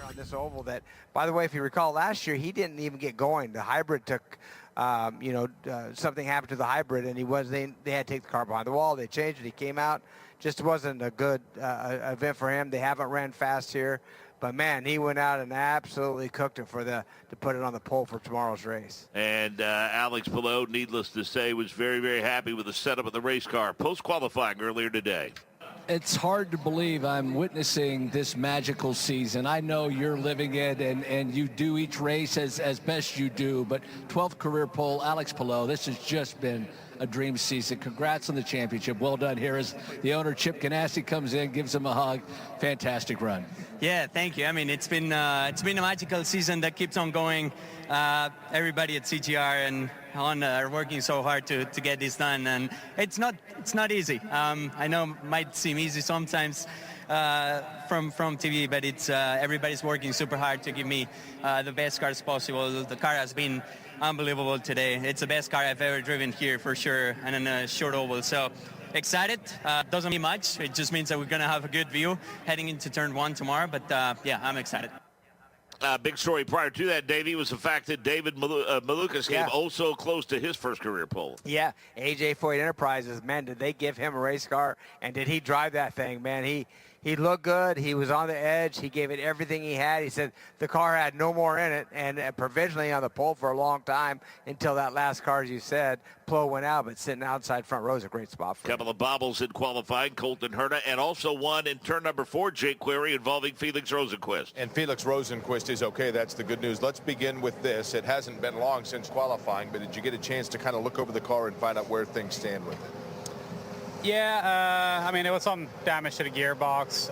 on this oval that, by the way, if you recall last year, he didn't even get going. The hybrid took, something happened to the hybrid, and they had to take the car behind the wall. They changed it. He came out. Just wasn't a good event for him. They haven't ran fast here. But, man, he went out and absolutely cooked it to put it on the pole for tomorrow's race. And Alex Palou, needless to say, was very, very happy with the setup of the race car post-qualifying earlier today. It's hard to believe I'm witnessing this magical season. I know you're living it, and you do each race as best you do. But 12th career pole, Alex Palou, this has just been a dream season. Congrats on the championship. Well done. Here as the owner, Chip Ganassi, comes in, gives him a hug. Fantastic run. Yeah, thank you. I mean, it's been a magical season that keeps on going. Everybody at CGR and Honda are working so hard to get this done, and it's not easy. I know it might seem easy sometimes from TV, but it's everybody's working super hard to give me the best cars possible. The car has been unbelievable today. It's the best car I've ever driven here for sure, and in a short oval. So excited. Doesn't mean much. It just means that we're going to have a good view heading into turn 1 tomorrow. But yeah, I'm excited. Big story prior to that, Davey, was the fact that David Malukas came also close to his first career pole. Yeah, AJ Foyt Enterprises, man, did they give him a race car, and did he drive that thing, man? He looked good. He was on the edge. He gave it everything he had. He said the car had no more in it, and provisionally on the pole for a long time until that last car, as you said, Plo went out, but sitting outside front row is a great spot for him. Couple of bobbles in qualifying, Colton Herta, and also one in turn number 4, Jake Query, involving Felix Rosenquist. And Felix Rosenquist is okay. That's the good news. Let's begin with this. It hasn't been long since qualifying, but did you get a chance to kind of look over the car and find out where things stand with it? Yeah, I mean, it was some damage to the gearbox,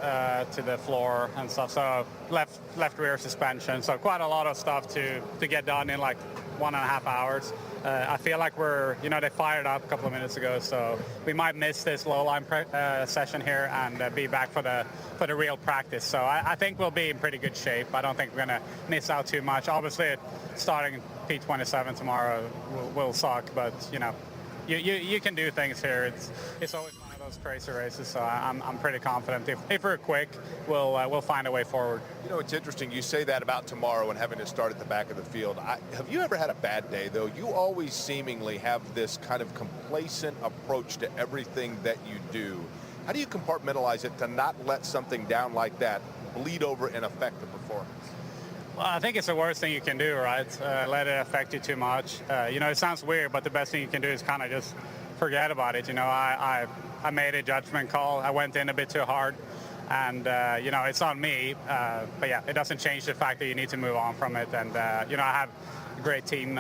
to the floor and stuff, so left rear suspension, so quite a lot of stuff to get done in like 1.5 hours. I feel like they fired up a couple of minutes ago, so we might miss this low line session here and be back for the real practice. So I think we'll be in pretty good shape. I don't think we're going to miss out too much. Obviously, starting P27 tomorrow will suck, but you can do things here. It's always one of those crazy races, so I'm pretty confident. If we're quick, we'll find a way forward. You know, it's interesting you say that about tomorrow and having to start at the back of the field. Have you ever had a bad day, though? You always seemingly have this kind of complacent approach to everything that you do. How do you compartmentalize it to not let something down like that bleed over and affect the performance? Well, I think it's the worst thing you can do, right? Let it affect you too much. It sounds weird, but the best thing you can do is kind of just forget about it. I made a judgment call. I went in a bit too hard, and it's on me. But yeah, it doesn't change the fact that you need to move on from it. And I have a great team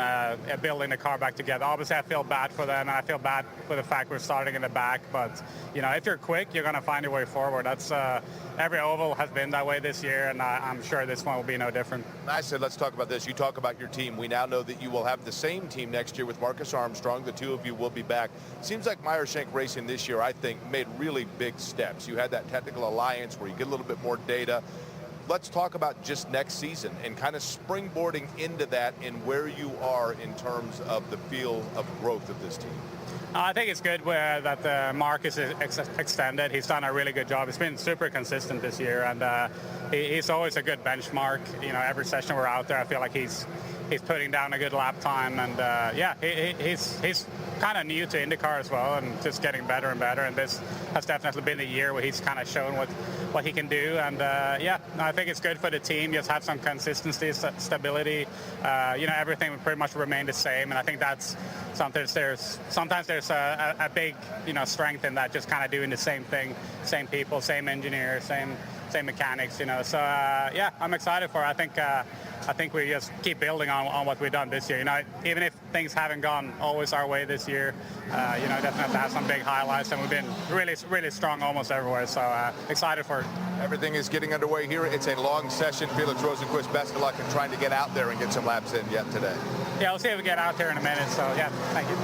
building the car back together. Obviously, I feel bad for them, and I feel bad for the fact we're starting in the back. But if you're quick, you're going to find your way forward. That's every oval has been that way this year, and I'm sure this one will be no different. I said, let's talk about this. You talk about your team. We now know that you will have the same team next year with Marcus Armstrong. The two of you will be back. Seems like Meyer-Shank Racing this year, I think, made really big steps. You had that technical alliance where you get a little bit more data. Let's talk about just next season and kind of springboarding into that and where you are in terms of the field of growth of this team. I think it's good that Marcus is extended. He's done a really good job. He's been super consistent this year, and he's always a good benchmark. Every session we're out there, I feel like he's putting down a good lap time, and he's kind of new to INDYCAR as well, and just getting better and better. And this has definitely been the year where he's kind of shown what he can do. And I think it's good for the team. Just have some consistency, stability. Everything will pretty much remain the same. And I think that's sometimes there's a big strength in that, just kind of doing the same thing, same people, same engineers, same mechanics. So I'm excited for it. I think we just keep building on what we've done this year. Even if things haven't gone always our way this year, definitely have some big highlights, and we've been really, really strong almost everywhere. So excited for it. Everything is getting underway here. It's a long session. Felix Rosenquist, best of luck in trying to get out there and get some laps in yet today. Yeah, we'll see if we get out there in a minute. So yeah, thank you.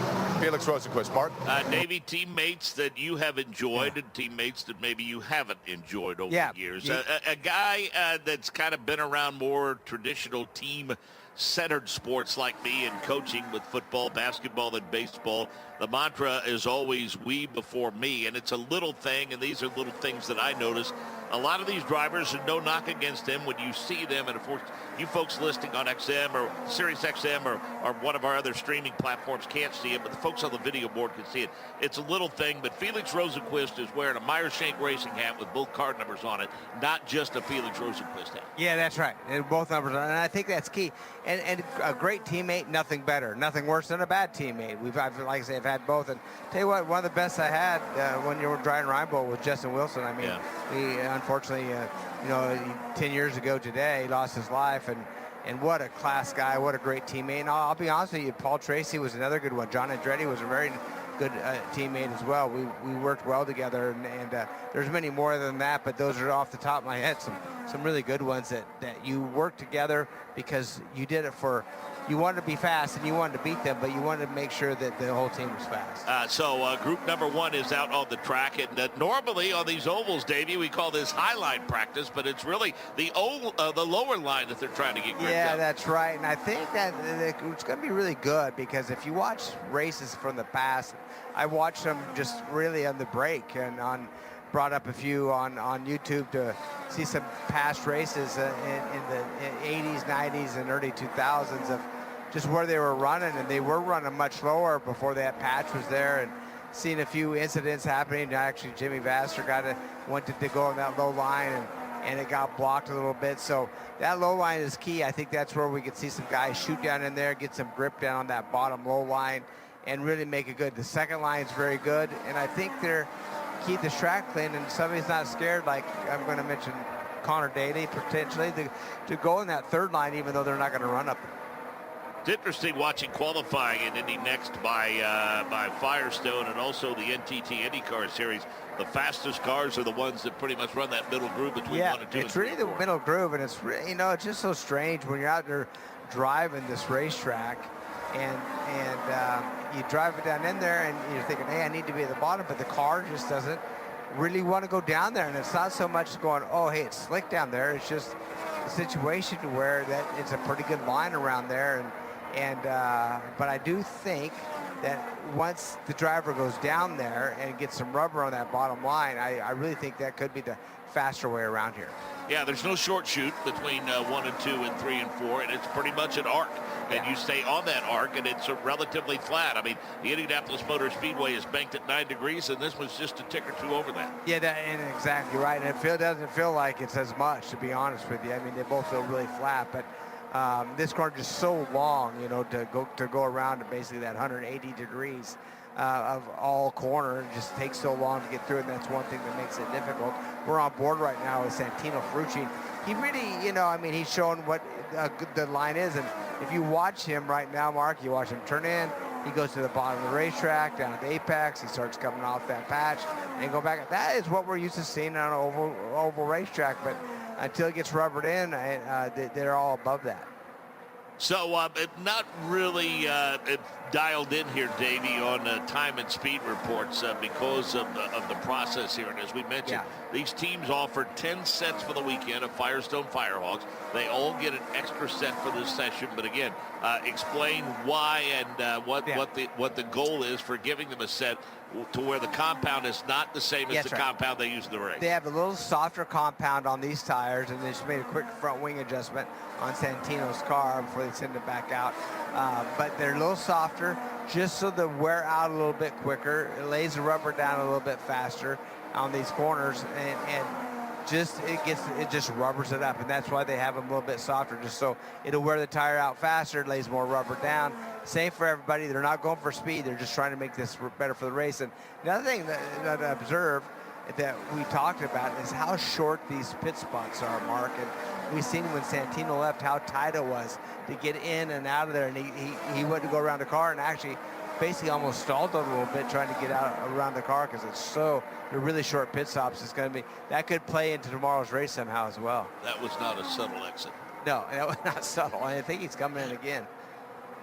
Felix Rosenquist. Mark? Navy teammates that you have enjoyed and teammates that maybe you haven't enjoyed over the years. A guy that's kind of been around more traditional team-centered sports like me and coaching with football, basketball, and baseball. The mantra is always we before me, and it's a little thing, and these are little things that I notice a lot of these drivers, and no knock against them, when you see them, and of course, you folks listening on XM or Sirius XM or one of our other streaming platforms can't see it, but the folks on the video board can see it. It's a little thing, but Felix Rosenqvist is wearing a Meyer-Shank Racing hat with both card numbers on it, not just a Felix Rosenqvist hat. Yeah, that's right. And both numbers on it, and I think that's key. And a great teammate, nothing better, nothing worse than a bad teammate. Like I say, I've had both. And tell you what, one of the best I had when you were driving Reinbold was Justin Wilson. I mean, he unfortunately, 10 years ago today, he lost his life. And what a class guy, what a great teammate. And I'll be honest with you, Paul Tracy was another good one. John Andretti was a very good teammate as well. We worked well together, and there's many more than that, but those are off the top of my head, some really good ones that you worked together because you did it for, you wanted to be fast and you wanted to beat them, but you wanted to make sure that the whole team was fast. So group number one is out on the track, and normally on these ovals, Davey, we call this highline practice, but it's really the lower line that they're trying to get gripped Yeah, up. that's right, and I think that it's going to be really good because if you watch races from the past, I watched them just really on the break and brought up a few on YouTube to see some past races in the 80s, 90s, and early 2000s of just where they were running, and they were running much lower before that patch was there, and seeing a few incidents happening. Actually, Jimmy Vasser wanted to go on that low line, and it got blocked a little bit. So that low line is key. I think that's where we could see some guys shoot down in there, get some grip down on that bottom low line, and really make it good. The second line is very good, and I think they're keep the track clean, and somebody's not scared, like I'm going to mention Connor Daly potentially, to go in that third line, even though they're not going to run up there. It's interesting watching qualifying in Indy Next by Firestone and also the NTT INDYCAR series. The fastest cars are the ones that pretty much run that middle groove between 1 and 2. It's really the middle groove, and it's really, it's just so strange when you're out there driving this racetrack. And you drive it down in there, and you're thinking, hey, I need to be at the bottom, but the car just doesn't really want to go down there. And it's not so much going, oh, hey, it's slick down there. It's just a situation where that it's a pretty good line around there. But I do think that once the driver goes down there and gets some rubber on that bottom line, I really think that could be the faster way around here. Yeah, there's no short shoot between 1 and 2 and 3 and 4, and it's pretty much an arc. And you stay on that arc, and it's relatively flat. I mean, the Indianapolis Motor Speedway is banked at 9 degrees, and this was just a tick or two over that. Yeah, and exactly right. And it doesn't feel like it's as much, to be honest with you. I mean, they both feel really flat, but this car just so long, to go around to basically that 180 degrees of all corner. It just takes so long to get through, and that's one thing that makes it difficult. We're on board right now with Santino Ferrucci. He really, he's showing what the line is, and if you watch him right now, Mark, you watch him turn in, he goes to the bottom of the racetrack, down at the apex, he starts coming off that patch, and go back. That is what we're used to seeing on an oval racetrack, but until it gets rubbered in, they're all above that. So not really dialed in here, Davey, on time and speed reports because of the process here. And as we mentioned, these teams offer 10 sets for the weekend of Firestone Firehawks. They all get an extra set for this session. But again, explain why and what the goal is for giving them a set to where the compound is not the same as the compound they use in the race. They have a little softer compound on these tires, and they just made a quick front wing adjustment on Santino's car before they send it back out. But they're a little softer, just so they wear out a little bit quicker. It lays the rubber down a little bit faster on these corners, and it just rubbers it up, and that's why they have them a little bit softer, just so it'll wear the tire out faster. It lays more rubber down. Same for everybody. They're not going for speed. They're just trying to make this better for the race. And another thing that I observed that we talked about is how short these pit spots are, Mark. And we've seen when Santino left how tight it was to get in and out of there, and he went to go around the car and actually basically almost stalled a little bit trying to get out around the car because they're really short pit stops. It's going to be, that could play into tomorrow's race somehow as well. That was not a subtle exit. No, that was not subtle. I think he's coming in again.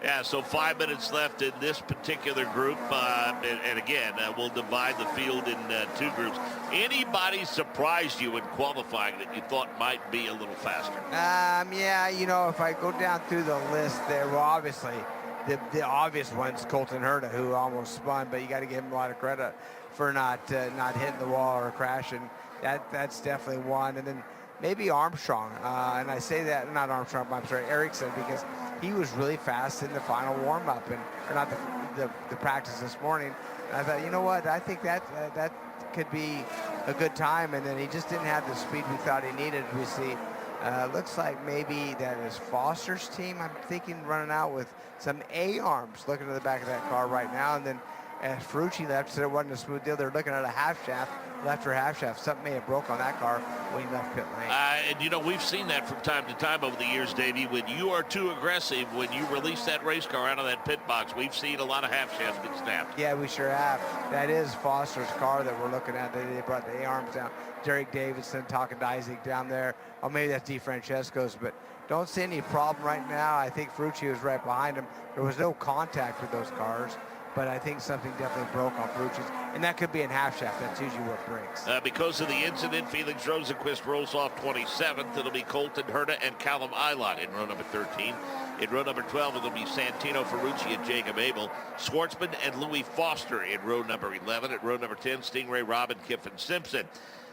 Yeah, so 5 minutes left in this particular group. And again, we'll divide the field in 2 groups. Anybody surprised you in qualifying that you thought might be a little faster? Yeah, if I go down through the list there, well, obviously, the obvious one's Colton Herta, who almost spun, but you got to give him a lot of credit for not hitting the wall or crashing. That's definitely one. And then maybe Armstrong. And I say that, not Armstrong, I'm sorry, Erickson, because he was really fast in the final warm-up, or not the practice this morning. And I thought, you know what, I think that could be a good time. And then he just didn't have the speed we thought he needed. We see, looks like maybe that is Foster's team, I'm thinking, running out with some A-arms, looking at the back of that car right now. And then as Ferrucci left, so it wasn't a smooth deal. They're looking at a half shaft, left or half shaft. Something may have broke on that car when he left pit lane. And, you know, we've seen that from time to time over the years, Davey. When you are too aggressive, when you release that race car out of that pit box, we've seen a lot of half shafts get snapped. Yeah, we sure have. That is Foster's car that we're looking at. They brought the A-arms down. Derek Davidson talking to Isaac down there. Oh, maybe that's DeFrancesco's, but don't see any problem right now. I think Ferrucci was right behind him. There was no contact with those cars, but I think something definitely broke on Ferrucci's, and that could be in half shaft. That's usually what breaks. Because of the incident, Felix Rosenquist rolls off 27th. It'll be Colton Herta and Callum Eilot in row number 13. In row number 12, it'll be Santino Ferrucci and Jacob Abel. Schwartzman and Louis Foster in row number 11. At row number 10, Stingray Robb and Kiffin Simpson.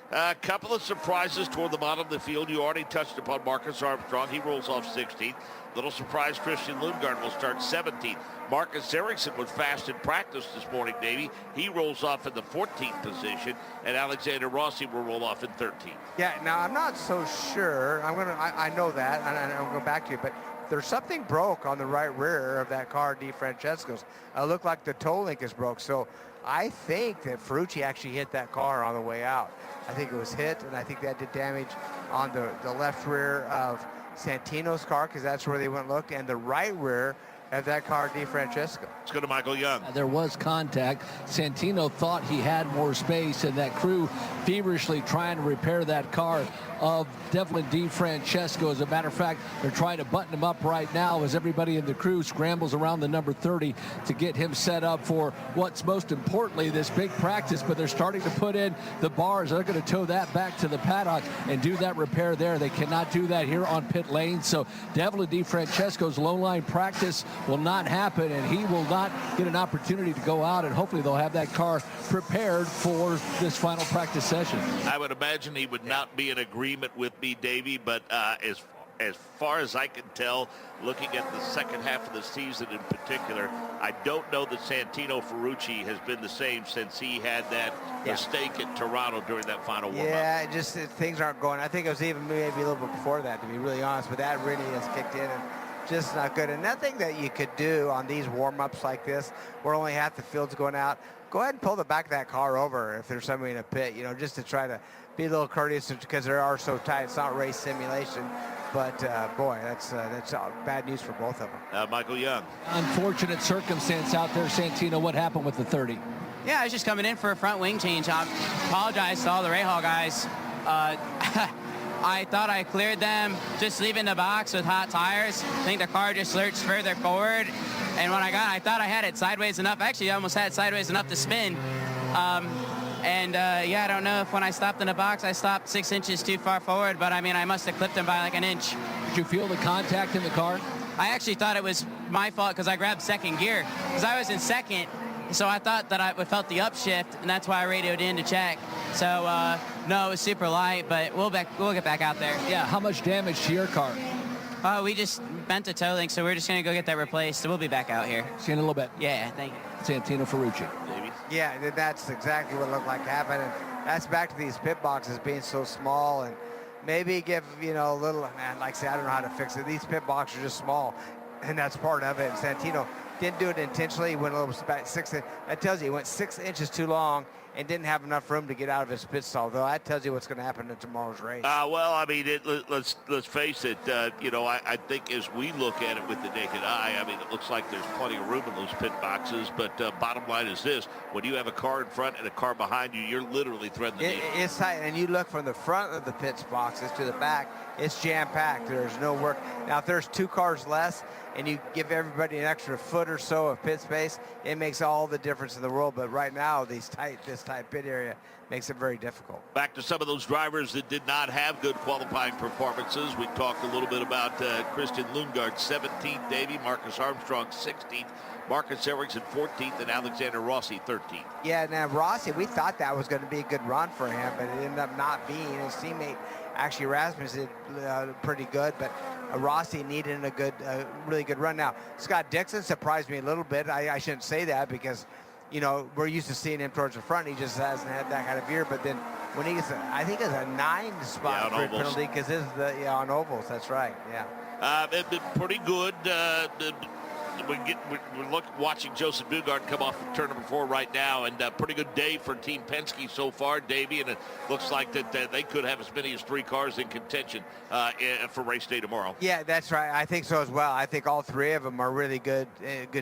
A couple of surprises toward the bottom of the field. You already touched upon Marcus Armstrong. He rolls off 16th. Little surprise, Christian Lundgaard will start 17th. Marcus Ericsson was fast in practice this morning, Davey. He rolls off in the 14th position, and Alexander Rossi will roll off in 13th. Yeah, now I'm not so sure. I know that, and I'll go back to you, but there's something broke on the right rear of that car, DeFrancesco's. It looked like the toe link is broke, so I think that Ferrucci actually hit that car on the way out. I think it was hit, and I think that did damage on the left rear of Santino's car, because that's where they went and looked, and the right rear of that car, DeFrancesco. Let's go to Michael Young. There was contact. Santino thought he had more space, and that crew feverishly trying to repair that car of definitely DeFrancesco. As a matter of fact, they're trying to button him up right now as everybody in the crew scrambles around the number 30 to get him set up for what's most importantly this big practice. But they're starting to put in the bars. They're going to tow that back to the paddock and do that repair there. They cannot do that here on pit lane. So definitely DeFrancesco's low line practice will not happen, and he will not get an opportunity to go out, and hopefully they'll have that car prepared for this final practice session. I would imagine he would not be in agreement with me, Davey, but as far as I can tell, looking at the second half of the season in particular, I don't know that Santino Ferrucci has been the same since he had that mistake at Toronto during that final warm-up. Yeah, just things aren't going. I think it was even maybe a little bit before that, to be really honest, but that really has kicked in and just not good. And nothing that you could do on these warm-ups like this, where only half the field's going out, go ahead and pull the back of that car over if there's somebody in a pit, you know, just to try to be a little courteous, because they are so tight. It's not race simulation, but boy, that's bad news for both of them. Michael Young. Unfortunate circumstance out there, Santino. What happened with the 30? Yeah, I was just coming in for a front wing change. I apologize to all the Rahal guys. I thought I cleared them just leaving the box with hot tires. I think the car just lurched further forward. And when I thought I had it sideways enough. Actually, I almost had it sideways enough to spin. Yeah, I don't know if when I stopped in the box, I stopped 6 inches too far forward. But, I mean, I must have clipped him by like an inch. Did you feel the contact in the car? I actually thought it was my fault because I grabbed second gear. Because I was in second. So I thought that I felt the upshift, and that's why I radioed in to check. So, no, it was super light, but we'll get back out there. Yeah, how much damage to your car? We just bent the toe link, so we're just going to go get that replaced. So we'll be back out here. See you in a little bit. Yeah, thank you. Santino Ferrucci. Yeah, that's exactly what it looked like happened. And that's back to these pit boxes being so small, and maybe give, you know, a little, man, like I said, I don't know how to fix it. These pit boxes are just small, and that's part of it. And Santino didn't do it intentionally. He went a little about 6 inches. That tells you he went 6 inches too long and didn't have enough room to get out of his pit stall. Though that tells you what's going to happen in tomorrow's race. Well, I mean, let's face it. You know, I think as we look at it with the naked eye, I mean, it looks like there's plenty of room in those pit boxes. But bottom line is this: when you have a car in front and a car behind you, you're literally threading the needle. It's tight, and you look from the front of the pit boxes to the back. It's jam-packed. There's no work. Now, if there's 2 cars less, and you give everybody an extra foot foot or so of pit space, it makes all the difference in the world. But right now, this tight pit area makes it very difficult. Back to some of those drivers that did not have good qualifying performances. We talked a little bit about Christian Lundgaard, 17th, Davey, Marcus Armstrong, 16th, Marcus Ericsson, 14th, and Alexander Rossi, 13th. Yeah, now Rossi, we thought that was going to be a good run for him, but it ended up not being. His teammate, actually Rasmus, did pretty good, but Rossi needed a really good run. Now, Scott Dixon surprised me a little bit. I shouldn't say that because, you know, we're used to seeing him towards the front. He just hasn't had that kind of year. But then when he gets, I think it's a 9-spot penalty because this is on ovals. That's right. Yeah. It's been pretty good. We're watching Joseph Newgarden come off of turn number 4 right now, and pretty good day for Team Penske so far, Davey, and it looks like that they could have as many as 3 cars in contention for race day tomorrow. Yeah, that's right. I think so as well. I think all 3 of them are really good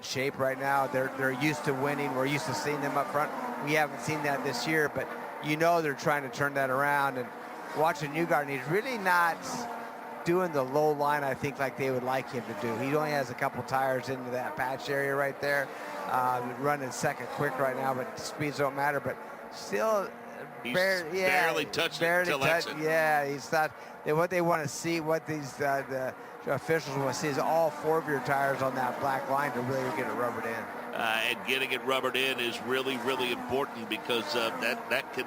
shape right now. They're used to winning. We're used to seeing them up front. We haven't seen that this year, but you know they're trying to turn that around. And watching Newgarden, he's really not doing the low line, I think, like they would like him to do. He only has a couple tires into that patch area right there. Running second quick right now, but speeds don't matter. But still, barely touching until exit. Yeah, he's not. What they want to see, what these the officials want to see, is all 4 of your tires on that black line to really get it rubbered in. And getting it rubbered in is really, really important because that can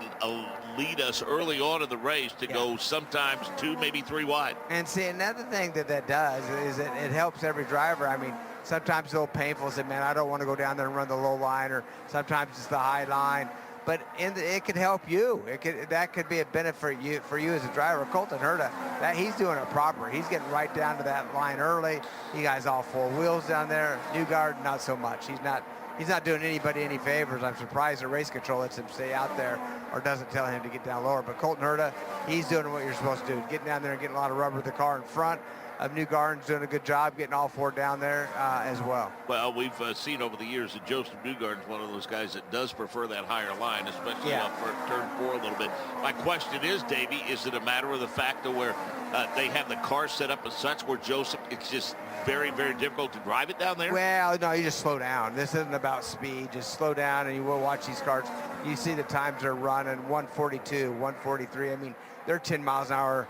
lead us early on in the race to go sometimes 2, maybe 3 wide. And see, another thing that does is it helps every driver. I mean, sometimes it's a little painful. Say, man, I don't want to go down there and run the low line, or sometimes it's the high line. But it could help you. That could be a benefit for you as a driver. Colton Herta, he's doing it proper. He's getting right down to that line early. He has all 4 wheels down there. Newgarden, not so much. He's not doing anybody any favors. I'm surprised the race control lets him stay out there or doesn't tell him to get down lower. But Colton Herta, he's doing what you're supposed to do, getting down there and getting a lot of rubber with the car in front. Newgarden's doing a good job getting all 4 down there as well. Well, we've seen over the years that Joseph Newgarden's one of those guys that does prefer that higher line, especially up for turn 4 a little bit. My question is, Davey, is it a matter of the fact that where they have the car set up as such where Joseph, it's just very, very difficult to drive it down there? Well, no, you just slow down. This isn't about speed. Just slow down, and you will watch these cars. You see the times they're running, 142, 143. I mean, they're 10 miles an hour.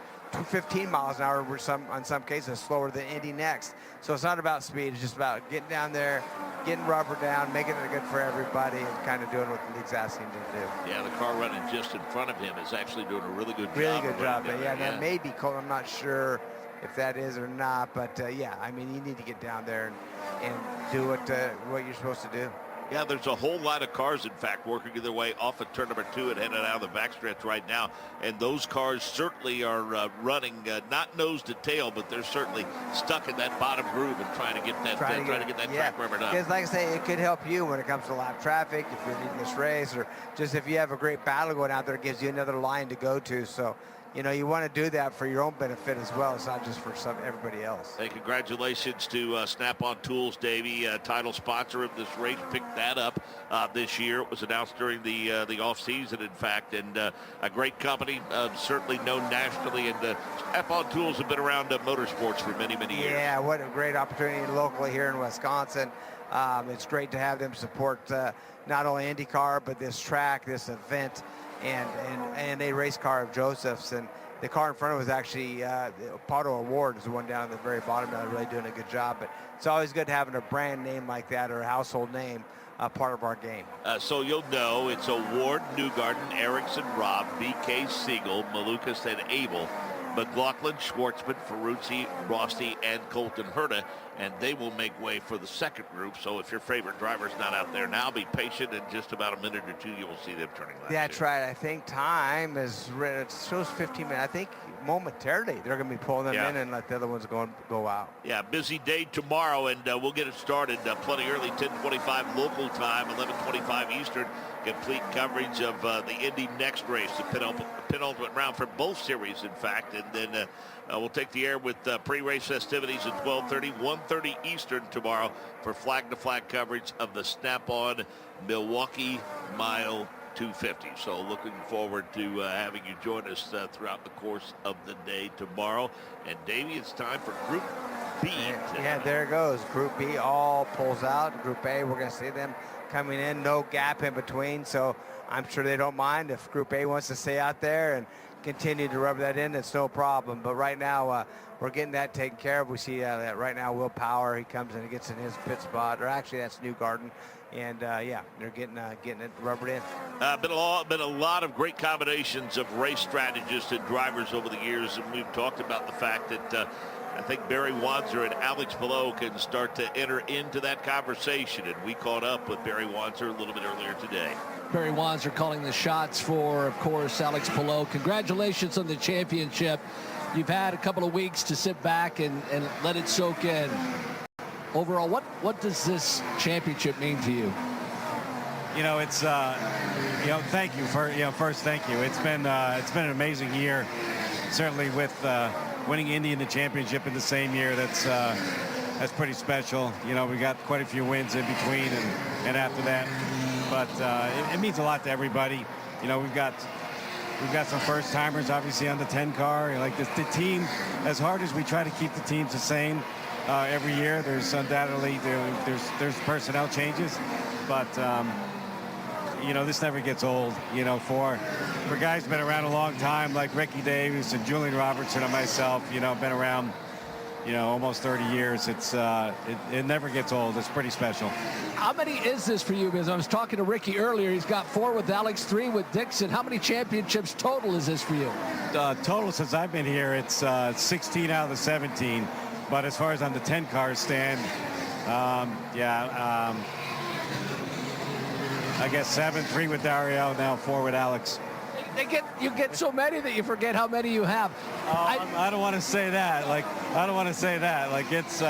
15 miles an hour, on some cases slower than Indy Next. So it's not about speed. It's just about getting down there, getting rubber down, making it good for everybody, and kind of doing what the league's asking him to do. Yeah, the car running just in front of him is actually doing a really good job. Really good job. Yeah, that may be cold. I'm not sure if that is or not, but yeah, I mean, you need to get down there and do what you're supposed to do. Yeah, there's a whole lot of cars, in fact, working their way off of turn number 2 and heading out of the backstretch right now. And those cars certainly are running not nose to tail, but they're certainly stuck in that bottom groove and trying to get that track rubbered up. Because, like I say, it could help you when it comes to lap traffic, if you're leading this race, or just if you have a great battle going out there, it gives you another line to go to. So, you know, you want to do that for your own benefit as well. It's not just for everybody else. Hey, congratulations to Snap-on Tools, Davey, title sponsor of this race. Picked that up this year. It was announced during the off-season, in fact, and a great company, certainly known nationally. And Snap-on Tools have been around motorsports for many, many years. Yeah, what a great opportunity locally here in Wisconsin. It's great to have them support not only INDYCAR, but this track, this event, and a race car of Joseph's. And the car in front of us actually, Pato Award is the one down at the very bottom. They're really doing a good job. But it's always good having a brand name like that, or a household name, part of our game. So you'll know it's Award, Newgarden, Ericsson, Robb, BK, Siegel, Malukas, and Abel, McLaughlin, Schwartzman, Ferrucci, Rossi, and Colton Herta, and they will make way for the second group. So if your favorite driver's not out there now, be patient. In just about a minute or 2, you'll see them turning left. That's right. I think time is, it shows 15 minutes. I think momentarily they're going to be pulling them in and let the other ones go out. Yeah, busy day tomorrow, and we'll get it started plenty early, 10:25 local time, 11:25 Eastern. Complete coverage of the Indy Next race, the penultimate round for both series, in fact. And then we'll take the air with pre-race festivities at 12:30, 1:30 Eastern tomorrow for flag-to-flag coverage of the Snap-on Milwaukee Mile 250. So looking forward to having you join us throughout the course of the day tomorrow. And Davey, it's time for Group B. Yeah, there it goes. Group B all pulls out. Group A, we're going to see them coming in. No gap in between, so I'm sure they don't mind if Group A wants to stay out there and continue to rub that in. It's no problem. But right now, we're getting that taken care of. We see that right now Will Power, he comes in and gets in his pit spot, or actually that's Newgarden. And yeah, they're getting it rubbered in. Been a lot of great combinations of race strategists and drivers over the years, and we've talked about the fact that I think Barry Wanzer and Alex Palou can start to enter into that conversation, and we caught up with Barry Wanzer a little bit earlier today. Barry Wanzer calling the shots for, of course, Alex Palou. Congratulations on the championship. You've had a couple of weeks to sit back and let it soak in. Overall, what does this championship mean to you? You know, it's thank you for first thank you. It's been an amazing year, certainly with winning Indy in the championship in the same year. That's pretty special. You know, we got quite a few wins in between and after that, but it means a lot to everybody. You know, we've got some first timers obviously on the 10 car. Like the team, as hard as we try to keep the teams the same every year, there's undoubtedly there's personnel changes, but you know, this never gets old. You know, for guys who've been around a long time like Ricky Davis and Julian Robertson and myself, you know, been around, you know, almost 30 years. It's it never gets old. It's pretty special. How many is this for you? Because I was talking to Ricky earlier. He's got 4 with Alex, 3 with Dixon. How many championships total is this for you? Total since I've been here, it's 16 out of the 17. But as far as on the 10 cars stand, I guess 7, 3 with Dario, now 4 with Alex. You get so many that you forget how many you have. I don't want to say that. Like, I don't want to say that. Like, it's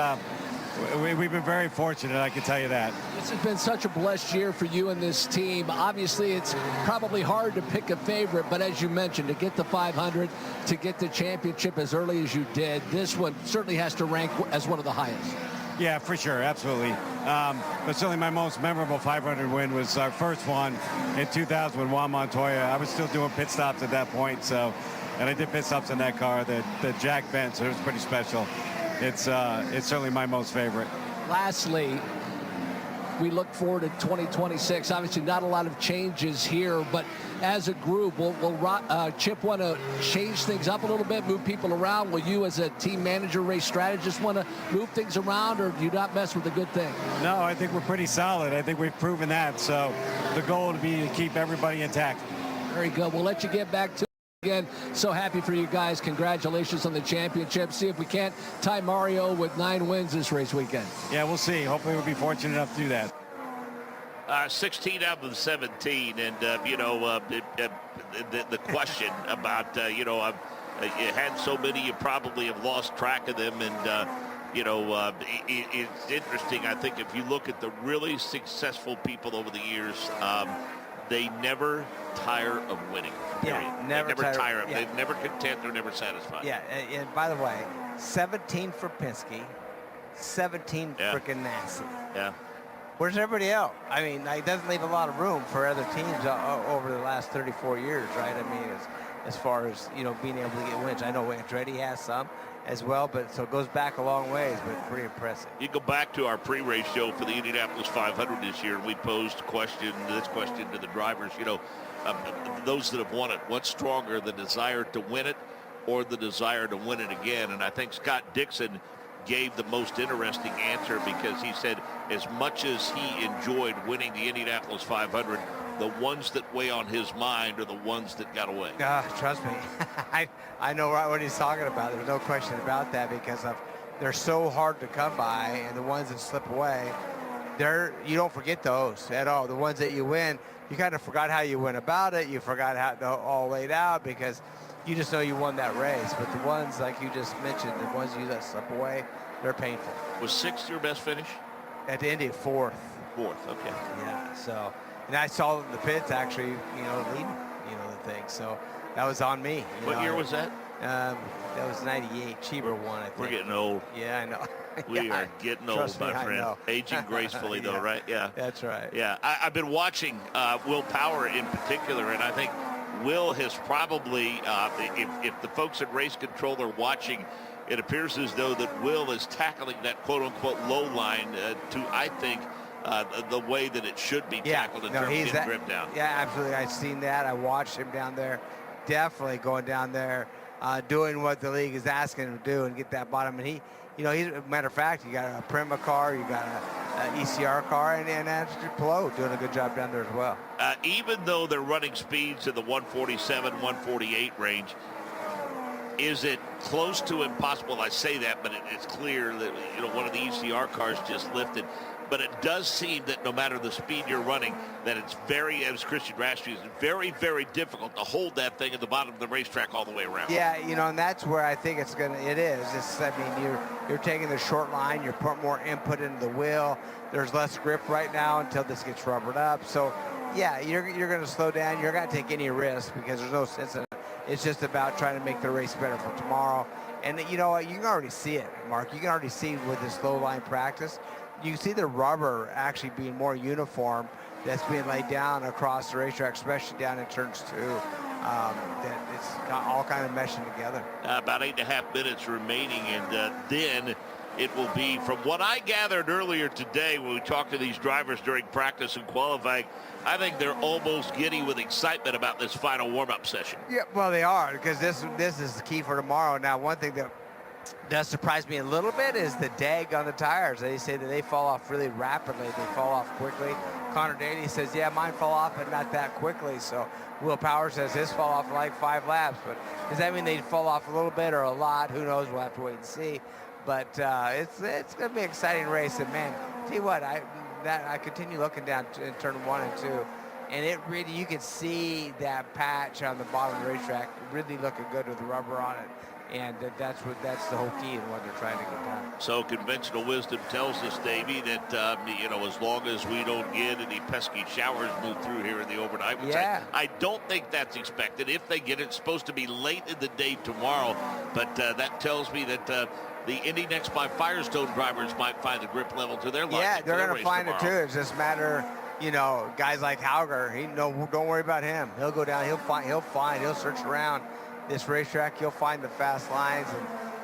we've been very fortunate, I can tell you that. This has been such a blessed year for you and this team. Obviously, it's probably hard to pick a favorite, but as you mentioned, to get the 500, to get the championship as early as you did, this one certainly has to rank as one of the highest. Yeah, for sure, absolutely. But certainly my most memorable 500 win was our first one in 2000 with Juan Montoya. I was still doing pit stops at that point, so, and I did pit stops in that car that Jack bent, so it was pretty special. It's certainly my most favorite. Lastly, we look forward to 2026. Obviously, not a lot of changes here, but as a group, will Chip want to change things up a little bit, move people around? Will you, as a team manager, race strategist, want to move things around, or do you not mess with a good thing? No, I think we're pretty solid. I think we've proven that. So the goal would be to keep everybody intact. Very good. We'll let you get back to it. Again, so happy for you guys. Congratulations on the championship. See if we can't tie Mario with 9 wins this race weekend. Yeah, we'll see. Hopefully we'll be fortunate enough to do that. 16 out of the 17, and you know, the question about you know, you had so many, you probably have lost track of them, and you know, it's interesting. I think if you look at the really successful people over the years, they never tire of winning. Period. Yeah, they never tire. Yeah. They're never content. They're never satisfied. Yeah, and by the way, 17 for Penske, 17 freaking Massey. Yeah. Where's everybody else? I mean, it doesn't leave a lot of room for other teams over the last 34 years, right? I mean, as far as, you know, being able to get wins. I know Andretti has some as well, but so it goes back a long ways, but pretty impressive. You go back to our pre-race show for the Indianapolis 500 this year, and we posed this question to the drivers. You know, those that have won it, what's stronger, the desire to win it or the desire to win it again? And I think Scott Dixon gave the most interesting answer, because he said as much as he enjoyed winning the Indianapolis 500, the ones that weigh on his mind are the ones that got away. Trust me, I know right what he's talking about. There's no question about that, because they're so hard to come by, and the ones that slip away, you don't forget those at all. The ones that you win, you kind of forgot how you went about it. You forgot how it all laid out, because you just know you won that race. But the ones, like you just mentioned, the ones you let slip away, they're painful. Was 6th your best finish? At the Indy, 4th. 4th, okay. Yeah, so, and I saw the pits actually, you know, leading, you know, the thing. So that was on me. What year was that? That was 98. Cheever won, I think. We're getting old. Yeah, I know. We are getting old, my friend. Aging gracefully, though, right? Yeah. That's right. Yeah, I've been watching Will Power in particular, and I think Will has probably, if the folks at Race Control are watching, it appears as though that Will is tackling that quote-unquote low line to, I think, the way that it should be tackled in terms of getting grip down. Yeah, absolutely. I've seen that. I watched him down there, definitely going down there, doing what the league is asking him to do and get that bottom. And he, you know, he's, matter of fact, you got a Prima car, you got a ECR car, and Andrew Pelot doing a good job down there as well. Even though they're running speeds in the 147, 148 range, is it close to impossible? I say that, but it's clear that, you know, one of the ECR cars just lifted. But it does seem that no matter the speed you're running, that it's very, as Christian Rash used, very, very difficult to hold that thing at the bottom of the racetrack all the way around. Yeah, you know, and that's where I think it is. It's, I mean, you're taking the short line, you're putting more input into the wheel. There's less grip right now until this gets rubbered up. So, yeah, you're going to slow down. You're not going to take any risk because there's no sense in it. It's just about trying to make the race better for tomorrow. And you know what? You can already see it, Mark. You can already see with this slow line practice. You can see the rubber actually being more uniform that's being laid down across the racetrack, especially down in turns 2. That it's got all kind of meshing together. About 8.5 minutes remaining, and then it will be, from what I gathered earlier today when we talked to these drivers during practice and qualifying, I think they're almost giddy with excitement about this final warm-up session. Yeah, well, they are, because this is the key for tomorrow. Now, one thing that does surprise me a little bit is the dag on the tires. They say that they fall off really rapidly. They fall off quickly. Connor Daly says, yeah, mine fall off, but not that quickly. So Will Power says his fall off in like 5 laps. But does that mean they fall off a little bit or a lot? Who knows? We'll have to wait and see. But it's going to be an exciting race. And, man, tell you what, I continue looking down in turn 1 and 2. And it really, you can see that patch on the bottom of the racetrack really looking good with the rubber on it. And that's the whole key in what they're trying to get done. So conventional wisdom tells us, Davey, that you know, as long as we don't get any pesky showers move through here in the overnight, which I don't think that's expected. If they get it, it's supposed to be late in the day tomorrow, but that tells me that the Indy Next by Firestone drivers might find the grip level to their line. Yeah, they're going to find it too. It's just a matter, you know, guys like Hauger. Don't worry about him. He'll go down. He'll search around this racetrack. He'll find the fast lines,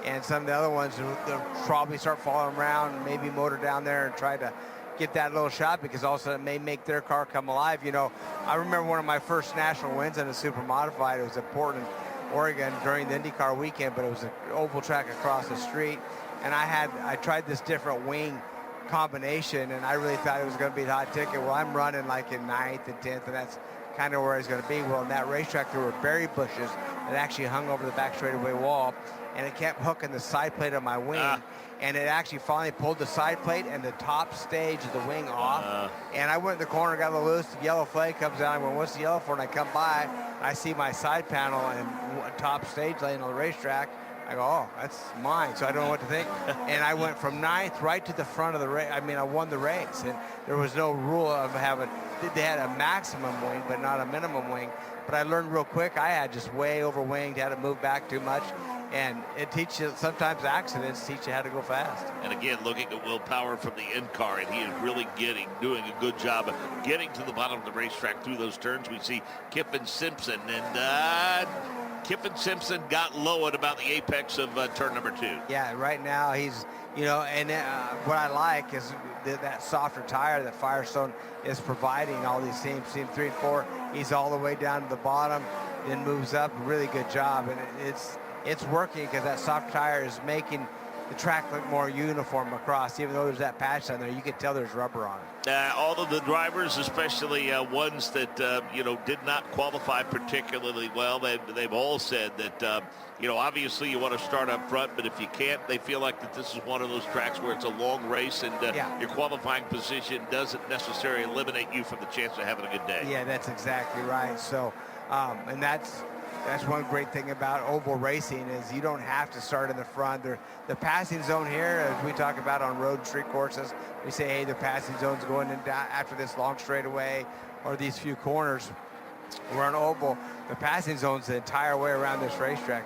and some of the other ones they'll probably start following around, maybe motor down there and try to get that little shot, because also it may make their car come alive. You know, I remember one of my first national wins in a super modified. It was at Portland, Oregon during the INDYCAR weekend, but it was an oval track across the street, and I tried this different wing combination, and I really thought it was going to be the hot ticket. Well, I'm running like in 9th and 10th, and that's kind of where it's going to be. Well, in that racetrack, there were berry bushes that actually hung over the back straightaway wall, and it kept hooking the side plate of my wing, and it actually finally pulled the side plate and the top stage of the wing off, and I went in the corner, got a little loose, the yellow flag comes down, I went, what's the yellow for? And I come by, I see my side panel and top stage laying on the racetrack. I go, oh, that's mine, so I don't know what to think. And I went from 9th right to the front of the race. I mean, I won the race, and there was no rule of having, they had a maximum wing, but not a minimum wing. But I learned real quick, I had just way overwinged, had to move back too much. And it teaches you, sometimes accidents teach you how to go fast. And again, looking at Will Power from the INDYCAR, and he is really doing a good job of getting to the bottom of the racetrack through those turns. We see Kippen Simpson, and Kippen Simpson got low at about the apex of turn number 2. Yeah, right now he's, you know, and what I like is that softer tire that Firestone is providing all these teams, team 3 and 4. He's all the way down to the bottom, then moves up. Really good job, and it's working because that soft tire is making the track look more uniform across. Even though there's that patch on there, you can tell there's rubber on it. All of the drivers, especially ones that you know, did not qualify particularly well, they've all said that you know, obviously you want to start up front, but if you can't, they feel like that this is one of those tracks where it's a long race, and your qualifying position doesn't necessarily eliminate you from the chance of having a good day. Yeah, that's exactly right. So, and that's one great thing about oval racing is you don't have to start in the front. The passing zone here, as we talk about on road and street courses, we say, hey, the passing zone's going in after this long straightaway or these few corners. We're on oval. The passing zone's the entire way around this racetrack.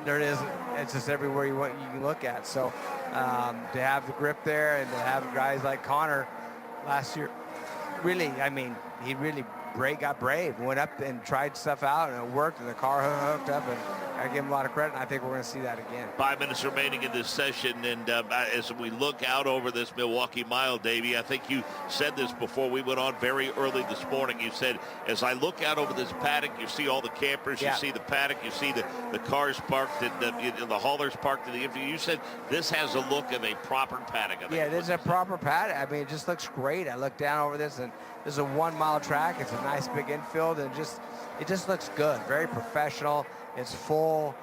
It's just everywhere you can look at. So to have the grip there and to have guys like Connor last year, really, I mean, he really got brave, went up and tried stuff out, and it worked, and the car hooked up, and I give him a lot of credit, and I think we're going to see that again. 5 minutes remaining in this session, and as we look out over this Milwaukee Mile, Davey, I think you said this before we went on very early this morning. You said, as I look out over this paddock, you see all the campers, you see the paddock, you see the cars parked, and the haulers parked in the infield. You said this has a look of a proper paddock. Yeah, this is a proper paddock. I mean, it just looks great. I look down over this, and this is a 1 mile track. It's a nice big infield, and it just looks good. Very professional. It's full.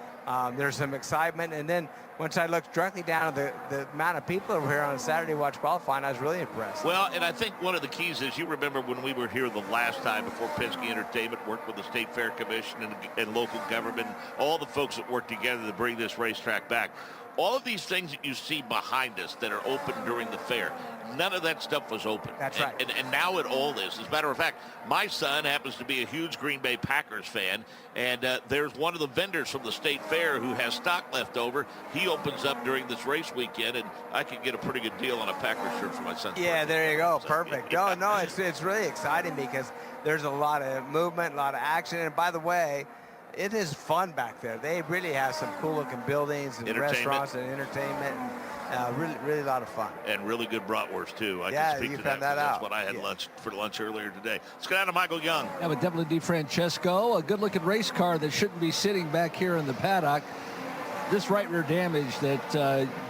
There's some excitement, and then once I looked directly down at the amount of people over here on a Saturday to watch qualifying, I was really impressed. Well, and I think one of the keys is, you remember when we were here the last time before Penske Entertainment worked with the State Fair Commission and local government, all the folks that worked together to bring this racetrack back. All of these things that you see behind us that are open during the fair, none of that stuff was open. That's right. And now it all is. As a matter of fact, my son happens to be a huge Green Bay Packers fan, and there's one of the vendors from the State Fair who has stock left over. He opens up during this race weekend, and I could get a pretty good deal on a Packers shirt for my son. Yeah, there you go. Perfect. No, it's really exciting because there's a lot of movement, a lot of action. And by the way, it is fun back there. They really have some cool-looking buildings and restaurants and entertainment, and really a lot of fun. And really good bratwurst, too. I yeah, can speak you to found that. that That's what I had for lunch earlier today. Let's go down to Michael Young. Yeah, with Devlin DeFrancesco, a good-looking race car that shouldn't be sitting back here in the paddock. This right rear damage that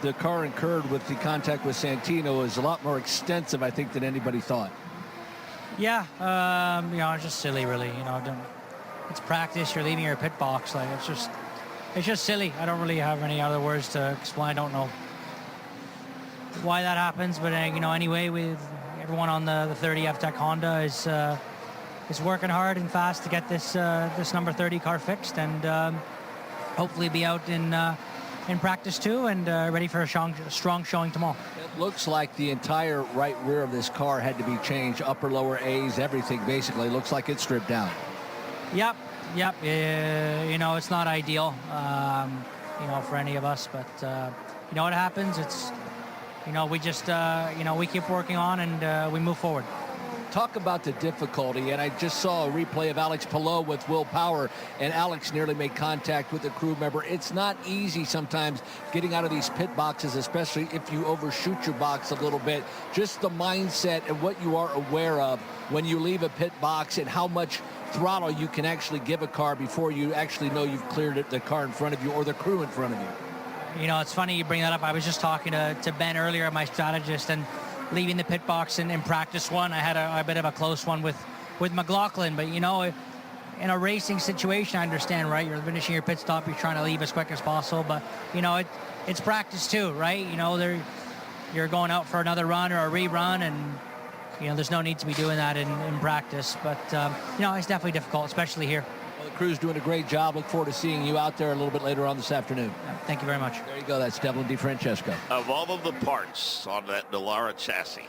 the car incurred with the contact with Santino is a lot more extensive, I think, than anybody thought. Yeah, it's just silly, really. It's practice. You're leaving your pit box. Like it's just silly. I don't really have any other words to explain. I don't know why that happens, but anyway, with everyone on the 30 F-Tech Honda is working hard and fast to get this number 30 car fixed, and hopefully be out in practice too, and ready for a strong showing tomorrow. It looks like the entire right rear of this car had to be changed, upper, lower A's, everything basically. Looks like it's stripped down. Yep. It's not ideal, for any of us, but what happens. It's, we just, we keep working on, and we move forward. Talk about the difficulty, and I just saw a replay of Alex Palou with Will Power, and Alex nearly made contact with a crew member. It's not easy sometimes getting out of these pit boxes, especially if you overshoot your box a little bit. Just the mindset and what you are aware of when you leave a pit box, and how much throttle you can actually give a car before you actually know you've cleared the car in front of you or the crew in front of you. It's funny you bring that up. I was just talking to Ben earlier, my strategist, and leaving the pit box in practice one, I had a bit of a close one with McLaughlin. But, in a racing situation, I understand, right? You're finishing your pit stop, you're trying to leave as quick as possible. But, it's practice too, right? You're going out for another run or a rerun, and there's no need to be doing that in practice. But, it's definitely difficult, especially here. Well, the crew's doing a great job. Look forward to seeing you out there a little bit later on this afternoon. Thank you very much. There you go. That's Devlin DeFrancesco. Of all of the parts on that Dallara chassis,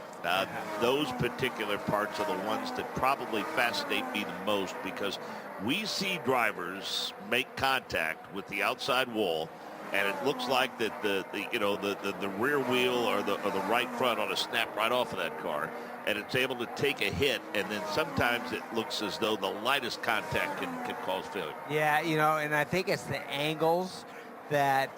those particular parts are the ones that probably fascinate me the most, because we see drivers make contact with the outside wall, and it looks like that the rear wheel or the right front ought to snap right off of that car, and it's able to take a hit, and then sometimes it looks as though the lightest contact can cause failure. Yeah, and I think it's the angles that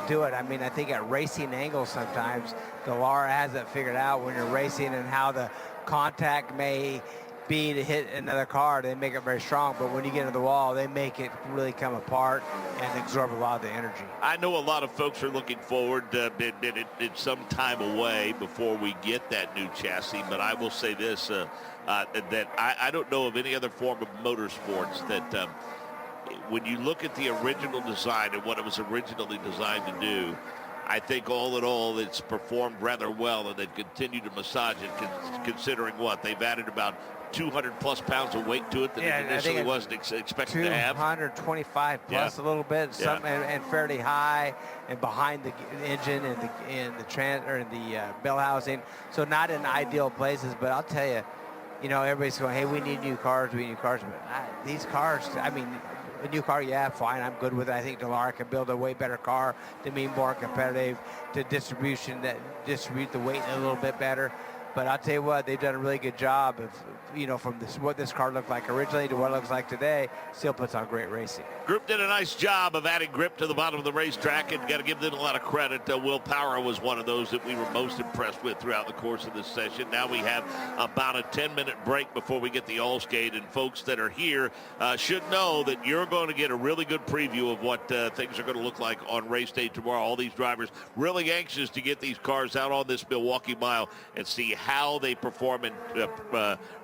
do it. I mean, I think at racing angles sometimes Dallara has it figured out when you're racing, and how the contact may be to hit another car. They make it very strong, but when you get into the wall, they make it really come apart and absorb a lot of the energy. I know a lot of folks are looking forward it's some time away before we get that new chassis, but I will say this, that I don't know of any other form of motorsports that when you look at the original design and what it was originally designed to do, I think all in all it's performed rather well, and they've continued to massage it, considering what they've added about 200 plus pounds of weight to it that it initially wasn't expected to have. 225 plus, a little bit, and fairly high, and behind the engine and the bell housing, so not in ideal places. But I'll tell you, everybody's going, hey, we need new cars, but these cars, I mean, a new car, yeah, fine, I'm good with it. I think Dallara can build a way better car to be more competitive, to distribute the weight a little bit better. But I'll tell you what, they've done a really good job of, from what this car looked like originally to what it looks like today. Still puts on great racing. Group did a nice job of adding grip to the bottom of the racetrack, and got to give them a lot of credit. Will Power was one of those that we were most impressed with throughout the course of this session. Now we have about a 10-minute break before we get the all-skate, and folks that are here should know that you're going to get a really good preview of what things are going to look like on race day tomorrow. All these drivers really anxious to get these cars out on this Milwaukee mile and see how they perform in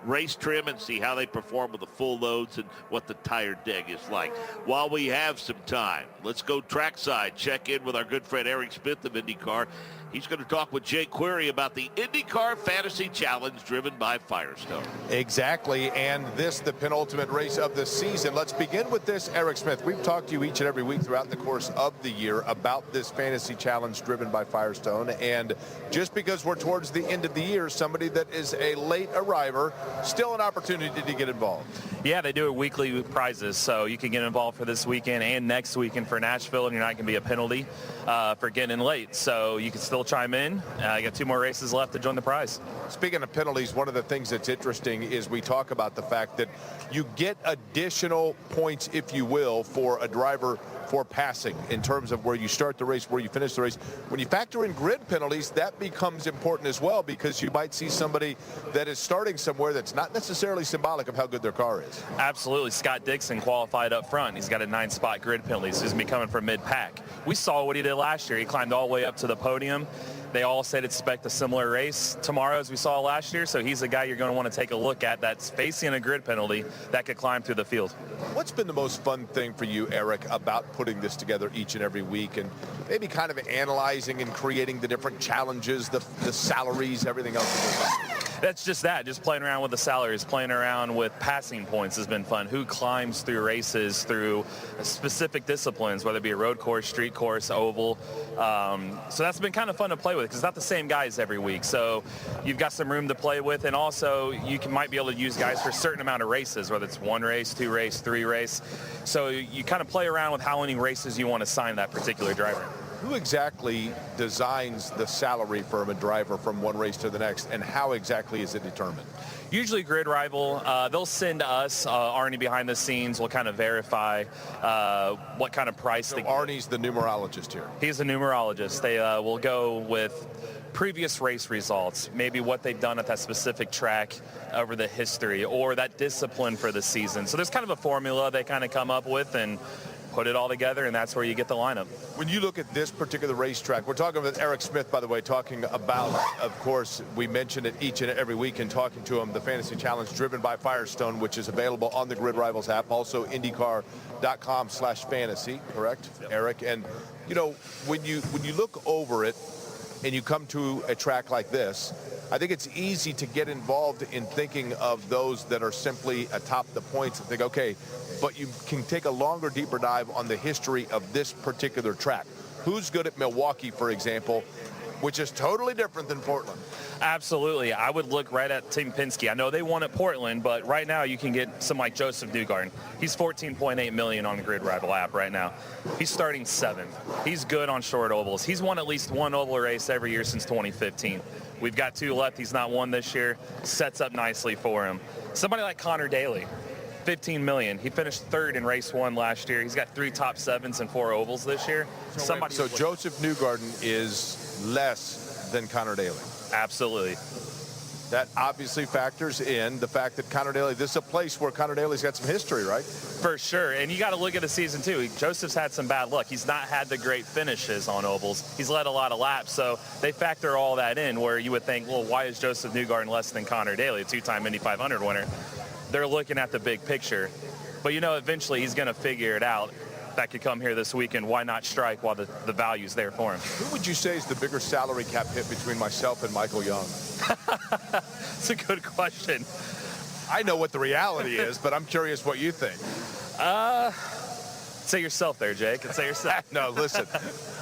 race trim, and see how they perform with the full loads and what the tire deg is like. While we have some time, let's go trackside, check in with our good friend Eric Smith of INDYCAR. He's going to talk with Jay Query about the INDYCAR Fantasy Challenge driven by Firestone. Exactly, and this, the penultimate race of the season. Let's begin with this, Eric Smith. We've talked to you each and every week throughout the course of the year about this Fantasy Challenge driven by Firestone, and just because we're towards the end of the year, somebody that is a late arriver, still an opportunity to get involved. Yeah, they do it weekly with prizes, so you can get involved for this weekend and next weekend for Nashville, and you're not going to be a penalty for getting in late, so you can still chime in. You got 2 more races left to join the prize. Speaking of penalties, one of the things that's interesting is we talk about the fact that you get additional points, if you will, for a driver for passing in terms of where you start the race, where you finish the race. When you factor in grid penalties, that becomes important as well, because you might see somebody that is starting somewhere that's not necessarily symbolic of how good their car is. Absolutely. Scott Dixon qualified up front. He's got a 9-spot grid penalty. So he's going to be coming from mid-pack. We saw what he did last year. He climbed all the way up to the podium. They all said expect a similar race tomorrow as we saw last year, so he's a guy you're going to want to take a look at that's facing a grid penalty that could climb through the field. What's been the most fun thing for you, Eric, about putting this together each and every week, and maybe kind of analyzing and creating the different challenges, the salaries, everything else? That's just that, just playing around with the salaries, playing around with passing points has been fun. Who climbs through races through specific disciplines, whether it be a road course, street course, oval. So that's been kind of fun to play with, because it's not the same guys every week. So you've got some room to play with, and also you might be able to use guys for a certain amount of races, whether it's 1 race, 2 race, 3 race. So you kind of play around with how many races you want to assign that particular driver. Who exactly designs the salary for a driver from one race to the next, and how exactly is it determined? Usually Grid Rival, they'll send us, Arnie behind the scenes will kind of verify what kind of price. So Arnie's the numerologist here. He's a numerologist. They will go with previous race results, maybe what they've done at that specific track over the history, or that discipline for the season. So there's kind of a formula they kind of come up with and put it all together, and that's where you get the lineup. When you look at this particular racetrack, we're talking with Eric Smith, by the way, talking about, of course, we mention it each and every week in talking to him, the Fantasy Challenge driven by Firestone, which is available on the Grid Rivals app, also INDYCAR.com/fantasy, correct, yep. Eric? And, when you look over it and you come to a track like this, I think it's easy to get involved in thinking of those that are simply atop the points and think, okay, but you can take a longer, deeper dive on the history of this particular track. Who's good at Milwaukee, for example, which is totally different than Portland? Absolutely. I would look right at Tim Penske. I know they won at Portland, but right now you can get some like Joseph Newgarden. He's $14.8 million on the Grid Rival app right now. He's starting 7th. He's good on short ovals. He's won at least 1 oval race every year since 2015. We've got 2 left. He's not won this year. Sets up nicely for him. Somebody like Connor Daly, $15 million. He finished 3rd in race 1 last year. He's got 3 top 7s and 4 ovals this year. So Joseph Newgarden is less than Connor Daly. Absolutely. That obviously factors in the fact that Connor Daly, this is a place where Connor Daly's got some history, right? For sure, and you got to look at the season too. Joseph's had some bad luck. He's not had the great finishes on ovals. He's led a lot of laps, so they factor all that in, where you would think, well, why is Joseph Newgarden less than Connor Daly, a 2-time Indy 500 winner? They're looking at the big picture. But eventually he's going to figure it out. That could come here this weekend. Why not strike while the value's there for him? Who would you say is the bigger salary cap hit between myself and Michael Young? That's a good question. I know what the reality is, but I'm curious what you think. Say yourself there, Jake. Say yourself. No, listen.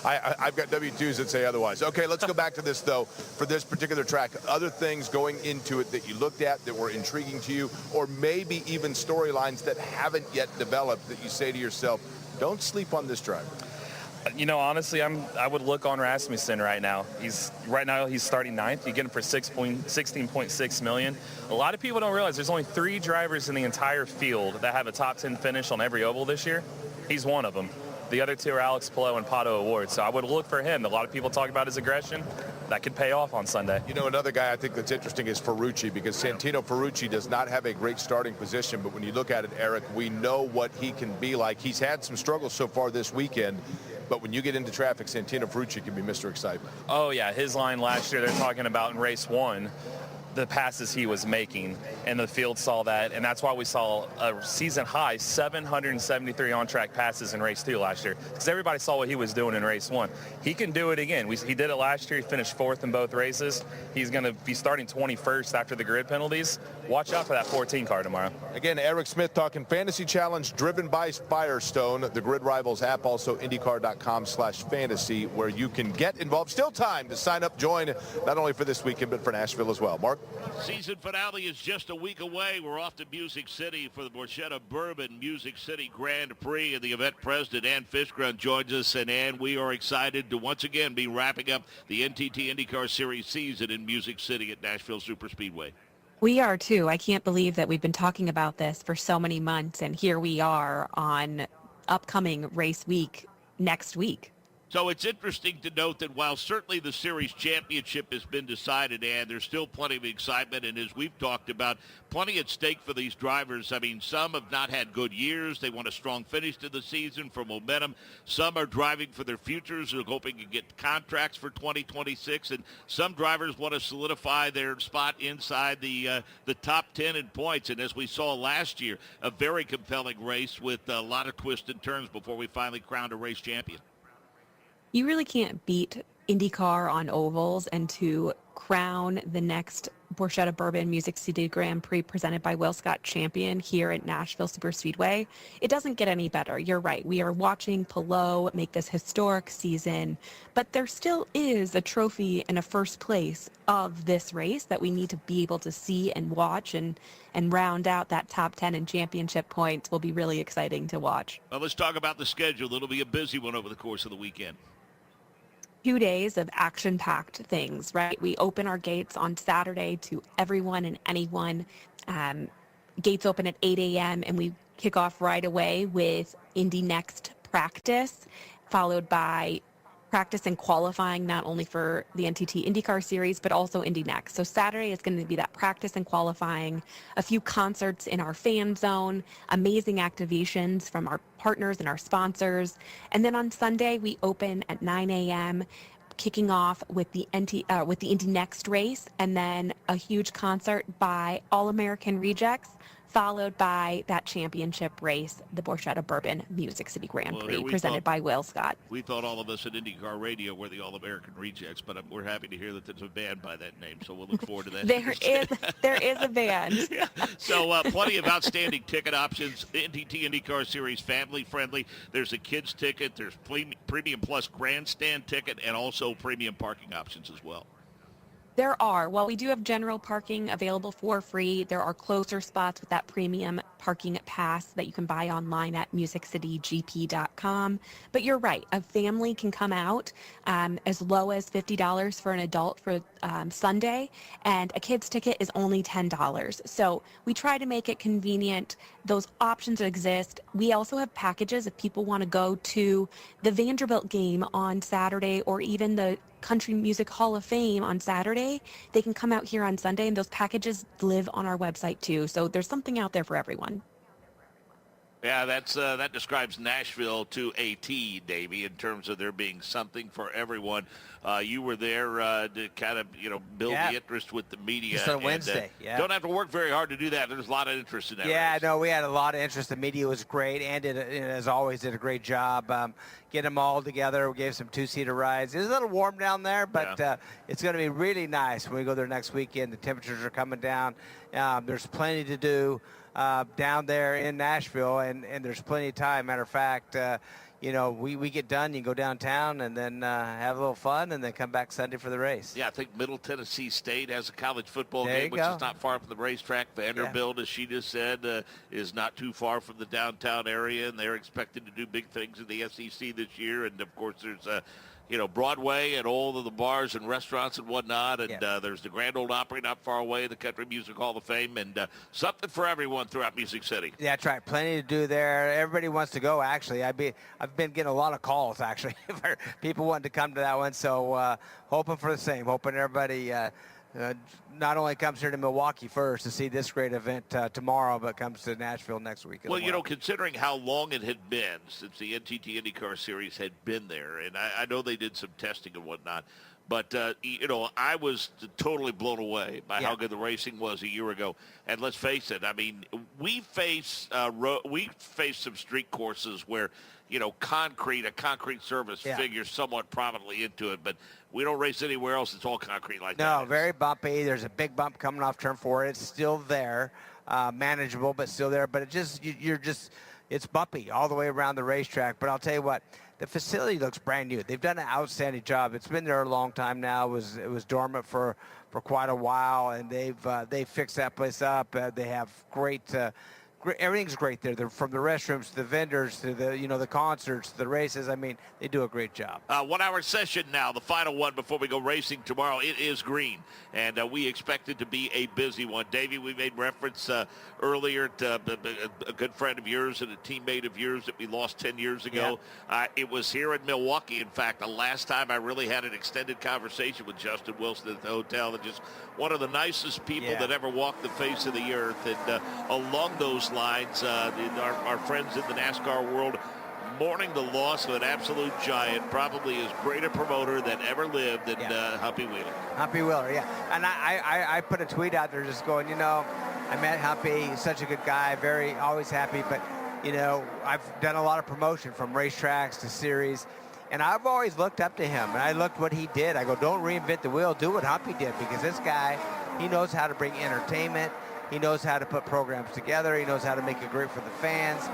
I've got W-2s that say otherwise. Okay, let's go back to this, though. For this particular track, other things going into it that you looked at that were intriguing to you, or maybe even storylines that haven't yet developed that you say to yourself, don't sleep on this driver. You know, honestly, I would look on Rasmussen right now. He's starting 9th. You get him for $16.6 million. A lot of people don't realize there's only 3 drivers in the entire field that have a top 10 finish on every oval this year. He's one of them. The other 2 are Alex Palou and Pato O'Ward. So I would look for him. A lot of people talk about his aggression. That could pay off on Sunday. You know, another guy I think that's interesting is Ferrucci, because Santino Ferrucci does not have a great starting position, but when you look at it, Eric, we know what he can be like. He's had some struggles so far this weekend, but when you get into traffic, Santino Ferrucci can be Mr. Excitement. Oh, yeah. His line last year, they're talking about in race 1, the passes he was making, and the field saw that, and that's why we saw a season high 773 on-track passes in race 2 last year, because everybody saw what he was doing in race 1. He can do it again. He did it last year. He finished 4th in both races. He's going to be starting 21st after the grid penalties. Watch out for that 14 car tomorrow. Again, Eric Smith talking Fantasy Challenge driven by Firestone, the Grid Rivals app, also INDYCAR.com/fantasy, where you can get involved. Still time to sign up, join, not only for this weekend, but for Nashville as well. Mark? Season finale is just a week away. We're off to Music City for the Borchetta Bourbon Music City Grand Prix, and the event president, Ann Fishgrunt, joins us. And Ann, we are excited to once again be wrapping up the NTT IndyCar Series season in Music City at Nashville Superspeedway. We are too. I can't believe that we've been talking about this for so many months, and here we are on upcoming race week next week. So it's interesting to note that while certainly the series championship has been decided, and there's still plenty of excitement, and as we've talked about, plenty at stake for these drivers. I mean, some have not had good years. They want a strong finish to the season for momentum. Some are driving for their futures. They're hoping to get contracts for 2026, and some drivers want to solidify their spot inside the top 10 in points. And as we saw last year, a very compelling race with a lot of twists and turns before we finally crowned a race champion. You really can't beat IndyCar on ovals, and to crown the next Borchetta Bourbon Music City Grand Prix presented by Will Scott champion here at Nashville Superspeedway, it doesn't get any better. You're right. We are watching Palou make this historic season, but there still is a trophy and a first place of this race that we need to be able to see and watch, and round out that top 10 in championship points will be really exciting to watch. Well, let's talk about the schedule. It'll be a busy one over the course of the weekend. 2 days of action-packed things, right? We open our gates on Saturday to everyone and anyone. Gates open at 8 a.m. and we kick off right away with Indy Next practice, followed by practice and qualifying, not only for the NTT IndyCar Series, but also Indy Next. So Saturday is going to be that practice and qualifying, a few concerts in our fan zone, amazing activations from our partners and our sponsors. And then on Sunday, we open at 9 a.m., kicking off with the Indy Next race, and then a huge concert by All-American Rejects, followed by that championship race, the Borchetta Bourbon Music City Grand Prix, presented by Will Scott. We thought all of us at IndyCar Radio were the All-American Rejects, but we're happy to hear that there's a band by that name, so we'll look forward to that. There is a band. Yeah. So plenty of outstanding ticket options. NTT IndyCar Series family-friendly. There's a kids ticket. There's Premium Plus grandstand ticket, and also premium parking options as well. There are. While we do have general parking available for free, there are closer spots with that premium parking pass that you can buy online at musiccitygp.com. But you're right. A family can come out as low as $50 for an adult for Sunday, and a kid's ticket is only $10. So we try to make it convenient. Those options exist. We also have packages if people want to go to the Vanderbilt game on Saturday, or even the Country Music Hall of Fame on Saturday. They can come out here on Sunday, and those packages live on our website too. So there's something out there for everyone. Yeah, that describes Nashville to a T, Davey, in terms of there being something for everyone. You were there to kind of, build the interest with the media. Just on Wednesday, Don't have to work very hard to do that. There's a lot of interest in that race. No, we had a lot of interest. The media was great, and as always, did a great job getting them all together. We gave some two-seater rides. It was a little warm down there, but it's going to be really nice when we go there next weekend. The temperatures are coming down. There's plenty to do down there in Nashville, and there's plenty of time. Matter of fact, you know, we get done, you go downtown and then have a little fun and then come back Sunday for the race. Yeah, I think Middle Tennessee State has a college football There game, which is not far from the racetrack. Vanderbilt, as she just said, is not too far from the downtown area, and they're expected to do big things in the SEC this year. And, of course, there's you know, Broadway and all of the bars and restaurants and whatnot. And there's the Grand Ole Opry not far away, the Country Music Hall of Fame, and something for everyone throughout Music City. Yeah, that's right. Plenty to do there. Everybody wants to go, actually. I've been getting a lot of calls, actually, for people wanting to come to that one. So hoping for the same. Hoping everybody not only comes here to Milwaukee first to see this great event tomorrow, but comes to Nashville next week. Well, you know, considering how long it had been since the NTT IndyCar Series had been there, and I know they did some testing and whatnot, but, you know, I was totally blown away by how good the racing was a year ago. And let's face it, I mean, we face some street courses where, you know, a concrete surface figures somewhat prominently into it, but we don't race anywhere else. It's all concrete like that. No, very bumpy. There's a big bump coming off turn 4. It's still there, manageable, but still there. But it's bumpy all the way around the racetrack. But I'll tell you what, the facility looks brand new. They've done an outstanding job. It's been there a long time now. It was dormant for quite a while, and they've fixed that place up. They have great. Everything's great there. They're from the restrooms to the vendors to the concerts, the races. I mean, they do a great job. 1 hour session now, the final one before we go racing tomorrow. It is green, and we expect it to be a busy one. Davey, we made reference earlier to a good friend of yours and a teammate of yours that we lost 10 years ago. Yeah. It was here in Milwaukee, in fact, the last time I really had an extended conversation with Justin Wilson at the hotel, and just one of the nicest people that ever walked the face of the earth. And along those lines, our friends in the NASCAR world mourning the loss of an absolute giant, probably as great a promoter that ever lived, and Humpy Wheeler. Humpy Wheeler, yeah. And I put a tweet out there just going, you know, I met Humpy. He's such a good guy, always happy. But, you know, I've done a lot of promotion from racetracks to series, and I've always looked up to him. And I looked what he did. I go, don't reinvent the wheel. Do what Humpy did, because this guy, he knows how to bring entertainment. He knows how to put programs together. He knows how to make it great for the fans.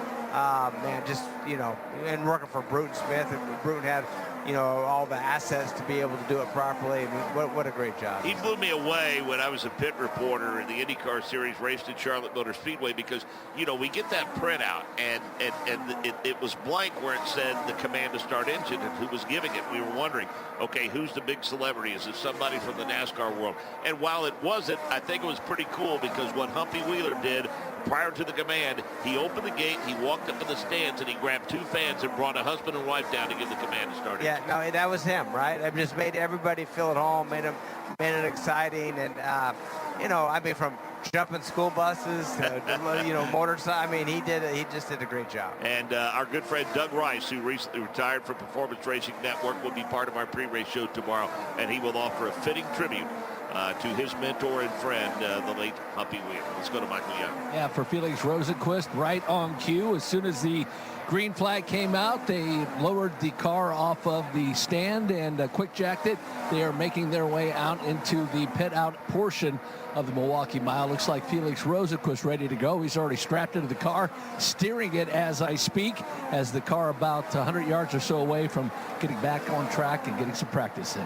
Man, just, you know, and working for Bruton Smith, and Bruton had, you know, all the assets to be able to do it properly. I mean, what a great job. He blew me away when I was a pit reporter in the IndyCar Series, raced at Charlotte Motor Speedway, because, you know, we get that printout, and it was blank where it said the command to start engine and who was giving it. We were wondering, okay, who's the big celebrity? Is it somebody from the NASCAR world? And while it wasn't, I think it was pretty cool, because what Humpy Wheeler did prior to the command, he opened the gate, he walked up in the stands, and he grabbed 2 fans and brought a husband and wife down to give the command to start. Yeah, no, that was him, right? It just made everybody feel at home, made it exciting, and you know, I mean, from jumping school buses to you know, motorcycle. I mean, he just did a great job. And our good friend Doug Rice, who recently retired from Performance Racing Network, will be part of our pre-race show tomorrow, and he will offer a fitting tribute to his mentor and friend, the late Humpy Wheeler. Let's go to Michael Young. Yeah, for Felix Rosenquist, right on cue. As soon as the green flag came out, they lowered the car off of the stand and quick jacked it. They are making their way out into the pit out portion of the Milwaukee Mile. Looks like Felix Rosenquist ready to go. He's already strapped into the car, steering it as I speak, as the car about 100 yards or so away from getting back on track and getting some practice in.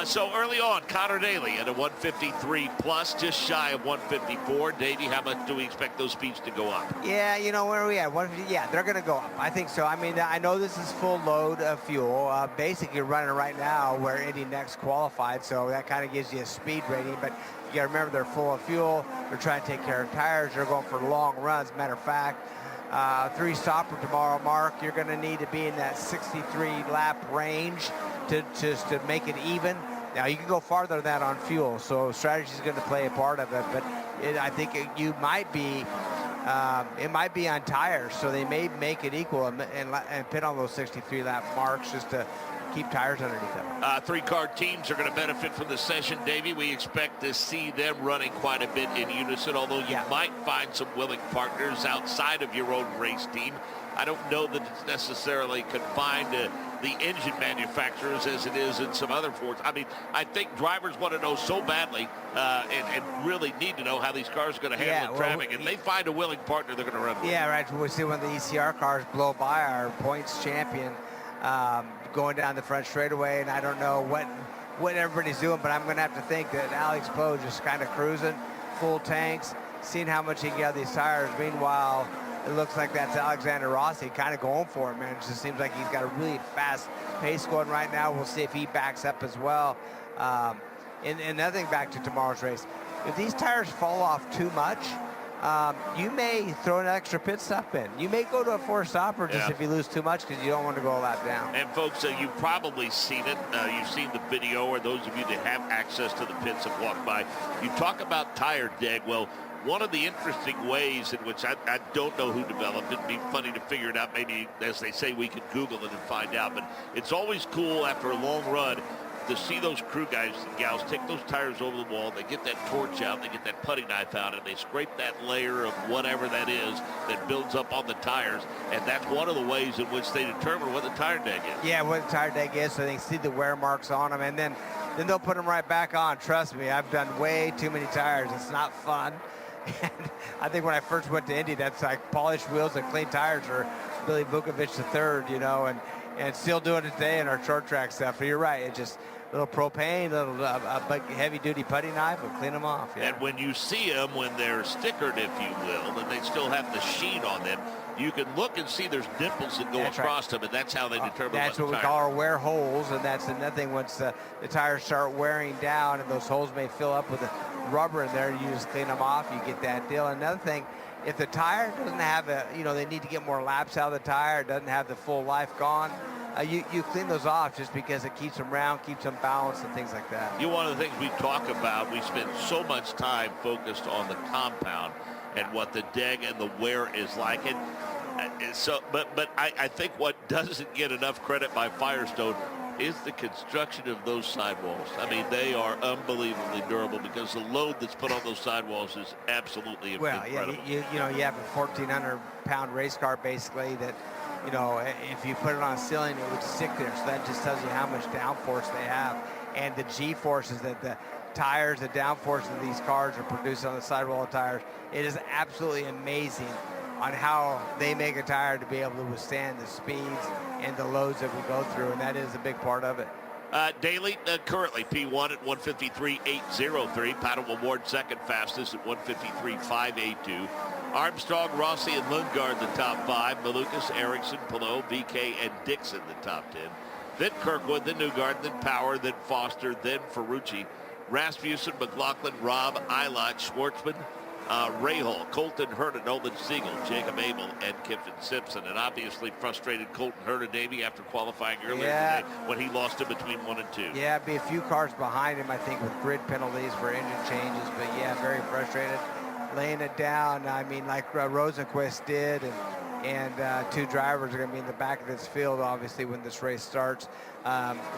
So early on, Connor Daly at a 153 plus, just shy of 154. Davey, how much do we expect those speeds to go up? Yeah, you know, where are we at? Yeah, they're going to go up. I think so. I mean, I know this is full load of fuel. Basically running right now where Indy next qualified, so that kind of gives you a speed rating. But you got to remember, they're full of fuel. They're trying to take care of tires. They're going for long runs. Matter of fact, 3 stopper tomorrow, Mark. You're going to need to be in that 63 lap range to make it even. Now, you can go farther than that on fuel, so strategy is going to play a part of it, but I think it might be on tires, so they may make it equal and pit on those 63 lap marks just to keep tires underneath them. 3-car teams are going to benefit from the session, Davey. We expect to see them running quite a bit in unison, although you might find some willing partners outside of your own race team. I don't know that it's necessarily confined to the engine manufacturers as it is in some other Fords. I mean, I think drivers want to know so badly and really need to know how these cars are going to handle traffic, and they find a willing partner they're going to run with. Yeah, right. We see when the ECR cars blow by our points champion going down the front straightaway, and I don't know what everybody's doing, but I'm going to have to think that Alex Poe just kind of cruising, full tanks, seeing how much he can get out of these tires. Meanwhile, it looks like that's Alexander Rossi kind of going for it, man. It just seems like he's got a really fast pace going right now. We'll see if he backs up as well. And another thing back to tomorrow's race, if these tires fall off too much, you may throw an extra pit stop in. You may go to a forced stopper just if you lose too much because you don't want to go a lap down. And folks, you've probably seen it. You've seen the video, or those of you that have access to the pits have walked by. You talk about tire deg. Well, one of the interesting ways in which I don't know who developed it, it'd be funny to figure it out. Maybe, as they say, we could Google it and find out. But it's always cool after a long run to see those crew guys and gals take those tires over the wall. They get that torch out, they get that putty knife out, and they scrape that layer of whatever that is that builds up on the tires. And that's one of the ways in which they determine what the tire deg is. Yeah, what the tire deg is, so they can see the wear marks on them, and then they'll put them right back on. Trust me, I've done way too many tires. It's not fun. And I think when I first went to Indy, that's like polished wheels and clean tires for Billy Vukovic III, you know, and still doing it today in our short track stuff. But you're right, it's just a little propane, a little heavy-duty putty knife, and clean them off. Yeah. And when you see them, when they're stickered, if you will, and they still have the sheen on them, you can look and see there's dimples that go across them, and that's how they determine that's what we call our wear holes, and that's another thing. Once the tires start wearing down and those holes may fill up with the rubber in there, you just clean them off, you get that deal. Another thing, if the tire doesn't have they need to get more laps out of the tire, it doesn't have the full life gone, you clean those off just because it keeps them round, keeps them balanced, and things like that. One of the things we talk about, we spend so much time focused on the compound and what the deg and the wear is like. But I think what doesn't get enough credit by Firestone is the construction of those sidewalls. I mean, they are unbelievably durable because the load that's put on those sidewalls is absolutely incredible. Yeah, you have a 1,400-pound race car basically that, if you put it on a ceiling, it would stick there. So that just tells you how much downforce they have, and the G-forces that the tires, the downforce of these cars are producing on the sidewall tires. It is absolutely amazing on how they make a tire to be able to withstand the speeds and the loads that we go through, and that is a big part of it. Daly, currently P1 at 153.803. Paddle Ward second fastest at 153.582. Armstrong, Rossi, and Lundgaard the top 5. Malukas, Ericsson, Pillow, VK, and Dixon the top 10. Then Kirkwood, then Newgarden, then Power, then Foster, then Ferrucci. Rasmussen, McLaughlin, Robb, Eilert, Schwartzman, Rahal, Colton Herta, Nolan Siegel, Jacob Abel, and Kiffin Simpson. And obviously frustrated Colton Herta, Davey, after qualifying earlier today when he lost it between 1 and 2. Yeah, it'd be a few cars behind him, I think, with grid penalties for engine changes. But yeah, very frustrated, laying it down. I mean, like Rosenquist did, and 2 drivers are going to be in the back of this field, obviously, when this race starts.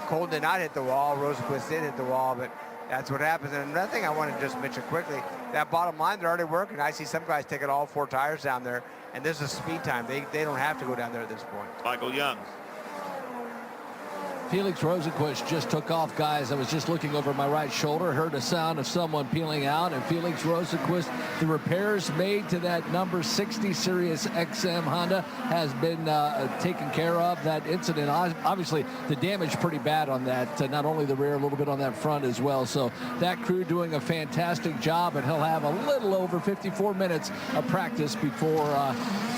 Colton did not hit the wall. Rosenquist did hit the wall, but that's what happens. And another thing I want to just mention quickly, that bottom line, they're already working. I see some guys taking all 4 tires down there, and there's a speed time. They don't have to go down there at this point. Michael Young. Felix Rosenquist just took off, guys. I was just looking over my right shoulder, heard a sound of someone peeling out, and Felix Rosenquist, the repairs made to that number 60 Sirius XM Honda has been taken care of. That incident, obviously, the damage pretty bad on that, not only the rear, a little bit on that front as well. So that crew doing a fantastic job, and he'll have a little over 54 minutes of practice before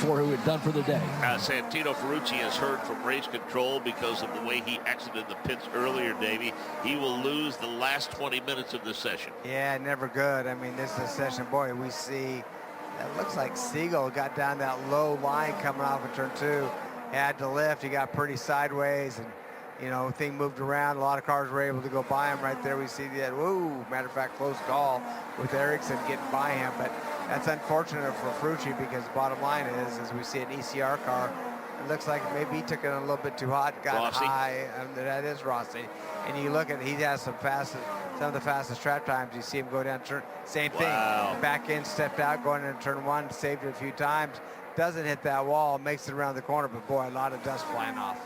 we're done for the day. Santino Ferrucci has heard from race control because of the way he exited the pits earlier, Davey. He will lose the last 20 minutes of the session. Yeah, never good. I mean, this is a session, boy, we see, it looks like Siegel got down that low line coming off of turn 2. Had to lift. He got pretty sideways, and, thing moved around. A lot of cars were able to go by him right there. We see that, matter of fact, close call with Ericsson getting by him. But that's unfortunate for Ferrucci because the bottom line is, as we see an ECR car, it looks like maybe he took it a little bit too hot, got Rossi. high. That is Rossi. And you look at he has some of the fastest trap times. You see him go down turn, same thing. Back in, stepped out, going into turn 1, saved it a few times. Doesn't hit that wall, makes it around the corner, but boy, a lot of dust flying off.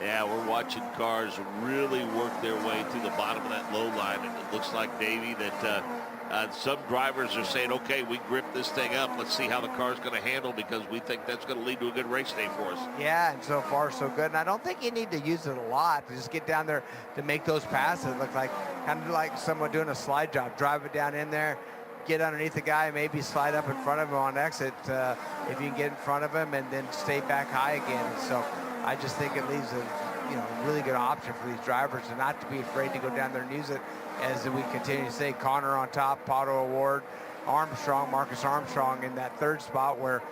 Yeah, we're watching cars really work their way through the bottom of that low line, and it looks like, Davey, that some drivers are saying, okay, we grip this thing up. Let's see how the car's going to handle, because we think that's going to lead to a good race day for us. Yeah, and so far so good. And I don't think you need to use it a lot. Just get down there to make those passes. Look like kind of like someone doing a slide job. Drive it down in there, get underneath the guy, maybe slide up in front of him on exit if you can get in front of him, and then stay back high again. And so I just think it leaves a really good option for these drivers, and not to be afraid to go down there and use it. As we continue to say, Connor on top, Pato Award, Armstrong, Marcus Armstrong in that third spot, where,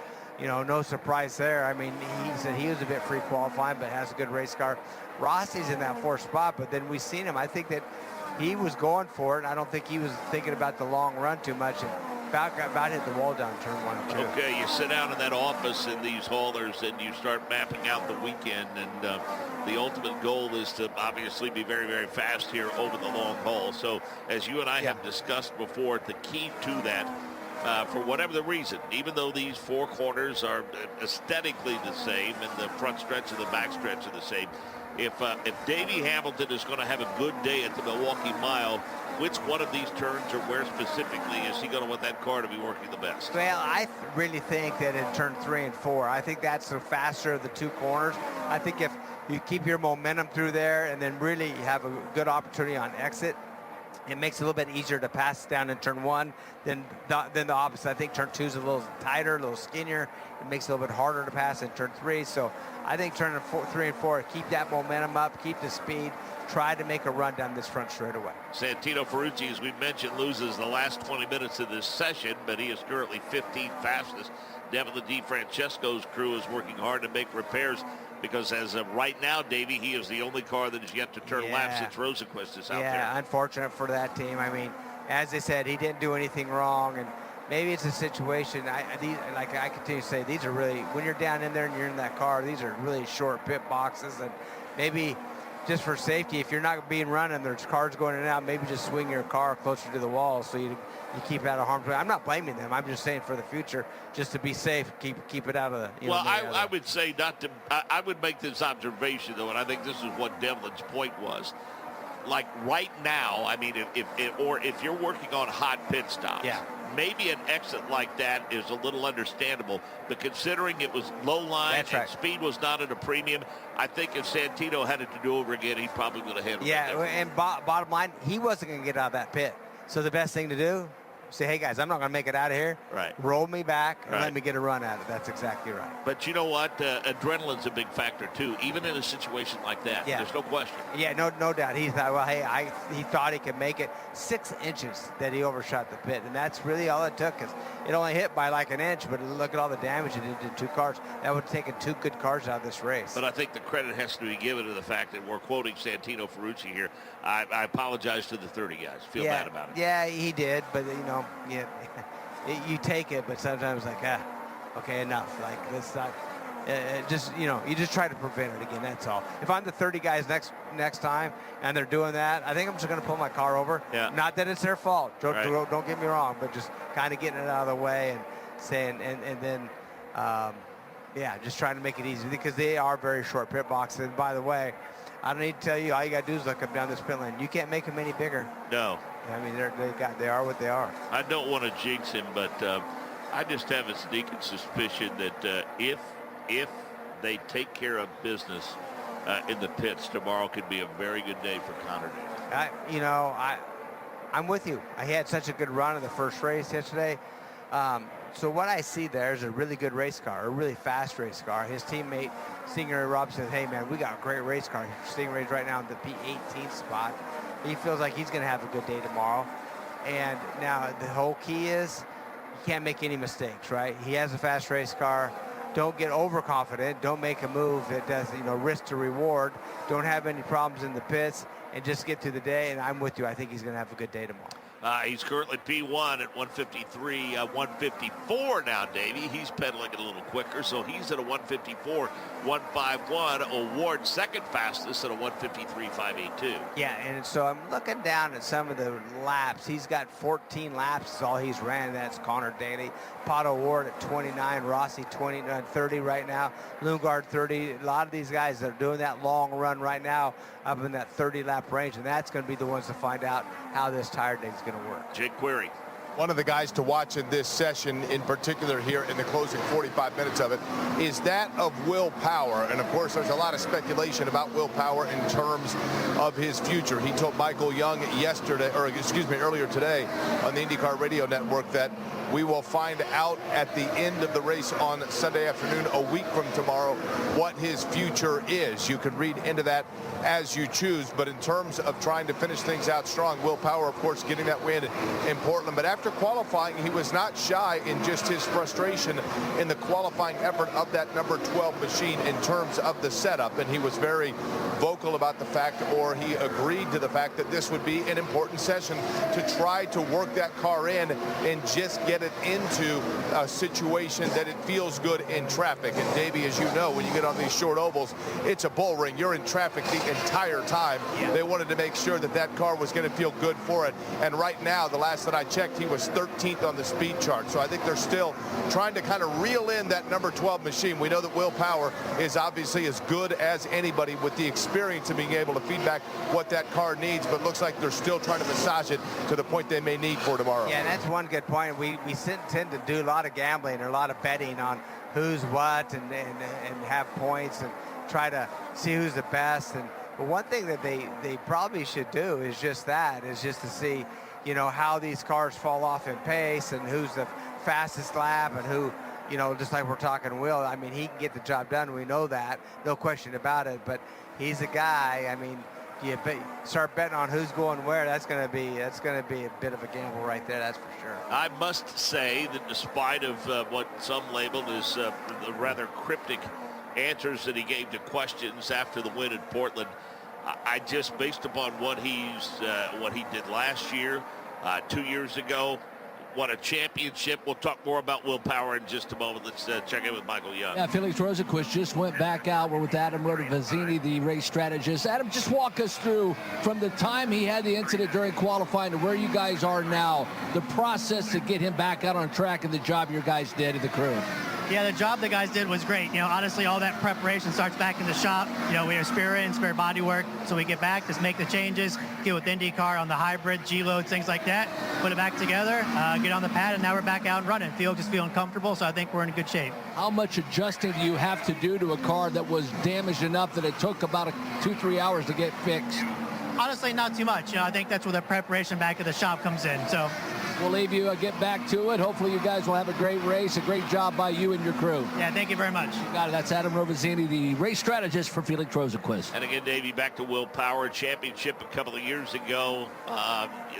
no surprise there. I mean, he said he was a bit free qualifying, but has a good race car. Rossi's in that fourth spot, but then we seen him. I think that he was going for it, and I don't think he was thinking about the long run too much, and about hit the wall down turn 1 and 2. Okay, you sit down in that office in these haulers and you start mapping out the weekend, and the ultimate goal is to obviously be very, very fast here over the long haul. So as you and I have discussed before, the key to that, for whatever the reason, even though these 4 corners are aesthetically the same and the front stretch and the back stretch are the same, if Davey Hamilton is going to have a good day at the Milwaukee Mile, which one of these turns, or where specifically, is he going to want that car to be working the best? Well, I really think that in turn 3 and 4, I think that's the faster of the 2 corners. I think if you keep your momentum through there and then really have a good opportunity on exit, it makes it a little bit easier to pass down in turn 1 than the opposite. I think turn 2 is a little tighter, a little skinnier. It makes it a little bit harder to pass in turn 3. So I think turn 3 and 4, keep that momentum up, keep the speed, try to make a run down this front straightaway. Santino Ferrucci, as we mentioned, loses the last 20 minutes of this session, but he is currently 15th fastest. Devin DeFrancesco's crew is working hard to make repairs, because as of right now, Davey, he is the only car that has yet to turn laps since Rosenquist is out there. Yeah, unfortunate for that team. I mean, as they said, he didn't do anything wrong, and maybe it's a situation, like I continue to say, these are really, when you're down in there and you're in that car, these are really short pit boxes, and maybe just for safety, if you're not being run and there's cars going in and out, maybe just swing your car closer to the wall so you keep out of harm's way. I'm not blaming them. I'm just saying for the future, just to be safe, keep it out of the. Well, I would say not to. I would make this observation though, and I think this is what Devlin's point was. Like right now, I mean, if you're working on hot pit stops, maybe an exit like that is a little understandable. But considering it was low line and speed was not at a premium, I think if Santino had it to do over again, he'd probably would have handled it. Yeah, and bottom line, he wasn't going to get out of that pit. So the best thing to do, say, hey guys, I'm not going to make it out of here. Right. Roll me back and let me get a run at it. That's exactly right. But you know what? Adrenaline's a big factor too, even in a situation like that. Yeah. There's no question. Yeah, no doubt. He thought, well, hey, he thought he could make it. 6 inches that he overshot the pit, and that's really all it took. Cause it only hit by like an inch, but look at all the damage it did to 2 cars. That would have taken 2 good cars out of this race. But I think the credit has to be given to the fact that we're quoting Santino Ferrucci here. I apologize to the 30 guys. Feel bad about it. Yeah, he did, but you take it, but sometimes like, okay, enough. Like let's not. You just try to prevent it again. That's all. If I'm the 30 guys next time and they're doing that, I think I'm just going to pull my car over. Yeah. Not that it's their fault. Don't get me wrong, but just kind of getting it out of the way and saying, and then, just trying to make it easy, because they are very short pit boxes. And by the way, I don't need to tell you. All you got to do is look up down this pit lane. You can't make them any bigger. No. I mean, they are what they are. I don't want to jinx him, but I just have a sneaking suspicion that if they take care of business in the pits, tomorrow could be a very good day for Connor. I'm with you. I had such a good run in the first race yesterday. So what I see there is a really good race car, a really fast race car. His teammate, Stingray Robinson, hey, man, we got a great race car. Stingray's right now in the P18 spot. He feels like he's going to have a good day tomorrow. And now the whole key is you can't make any mistakes, right? He has a fast race car. Don't get overconfident. Don't make a move that does, risk to reward. Don't have any problems in the pits, and just get through the day. And I'm with you. I think he's going to have a good day tomorrow. He's currently P1 at 153, 154 now, Davey. He's pedaling it a little quicker, so he's at a 154, 151. Award second fastest at a 153, 582. Yeah, and so I'm looking down at some of the laps. He's got 14 laps is all he's ran. That's Connor Daly. Pato Ward at 29, Rossi 30 right now, Lundgaard 30. A lot of these guys that are doing that long run right now up in that 30-lap range, and that's going to be the ones to find out how this tire day is going to work. Jake Query. One of the guys to watch in this session, in particular here in the closing 45 minutes of it, is that of Will Power. And of course, there's a lot of speculation about Will Power in terms of his future. He told Michael Young earlier today on the INDYCAR radio network that we will find out at the end of the race on Sunday afternoon, a week from tomorrow, what his future is. You can read into that as you choose, but in terms of trying to finish things out strong, Will Power, of course, getting that win in Portland. But after qualifying, he was not shy in just his frustration in the qualifying effort of that number 12 machine in terms of the setup, and he was very vocal about the fact, or he agreed to the fact, that this would be an important session to try to work that car in and just get it into a situation that it feels good in traffic. And Davey, as you know, when you get on these short ovals, it's a bull ring. You're in traffic the entire time. They wanted to make sure that that car was going to feel good for it. And right now, the last that I checked, he was 13th on the speed chart. So I think they're still trying to kind of reel in that number 12 machine. We know that Will Power is obviously as good as anybody with the experience of being able to feedback what that car needs, but looks like they're still trying to massage it to the point they may need for tomorrow. Yeah, that's one good point. We tend to do a lot of gambling or a lot of betting on who's what and have points and try to see who's the best. But one thing that they probably should do is just to see, you know, how these cars fall off in pace and who's the fastest lap and who, you know, just like we're talking Will. I mean, he can get the job done. We know that, no question about it. But he's a guy. I mean, you start betting on who's going where. That's going to be a bit of a gamble right there. That's for sure. I must say that despite of what some labeled as the rather cryptic answers that he gave to questions after the win in Portland, I just, based upon what he did last year, 2 years ago, won a championship. We'll talk more about Will Power in just a moment. Let's check in with Michael Young. Yeah, Felix Rosenquist just went back out. We're with Adam Rotovazzini, the race strategist. Adam, just walk us through from the time he had the incident during qualifying to where you guys are now, the process to get him back out on track and the job your guys did at the crew. Yeah, the job the guys did was great. You know, honestly, all that preparation starts back in the shop. You know, we have spare body work, so we get back, just make the changes, deal with IndyCar on the hybrid, G-loads, things like that, put it back together, get on the pad, and now we're back out and running. Field just feeling comfortable, so I think we're in good shape. How much adjusting do you have to do to a car that was damaged enough that it took about 2-3 hours to get fixed? Honestly, not too much. You know, I think that's where the preparation back at the shop comes in. So we'll leave you get back to it. Hopefully you guys will have a great race. A great job by you and your crew. Yeah, thank you very much. You got it. That's Adam Rovazzini, the race strategist for Felix Rosenquist. And again, Davey, back to Will Power. Championship a couple of years ago.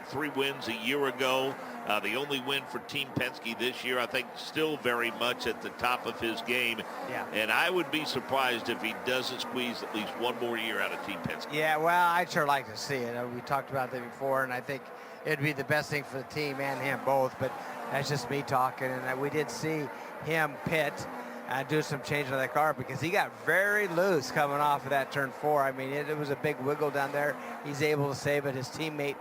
3 wins a year ago. The only win for Team Penske this year, I think, still very much at the top of his game. Yeah. And I would be surprised if he doesn't squeeze at least one more year out of Team Penske. Yeah, well, I'd sure like to see it. We talked about that before, and I think it'd be the best thing for the team and him both. But that's just me talking. And we did see him pit and do some change on that car because he got very loose coming off of that turn 4. I mean, it was a big wiggle down there. He's able to save it. His teammate,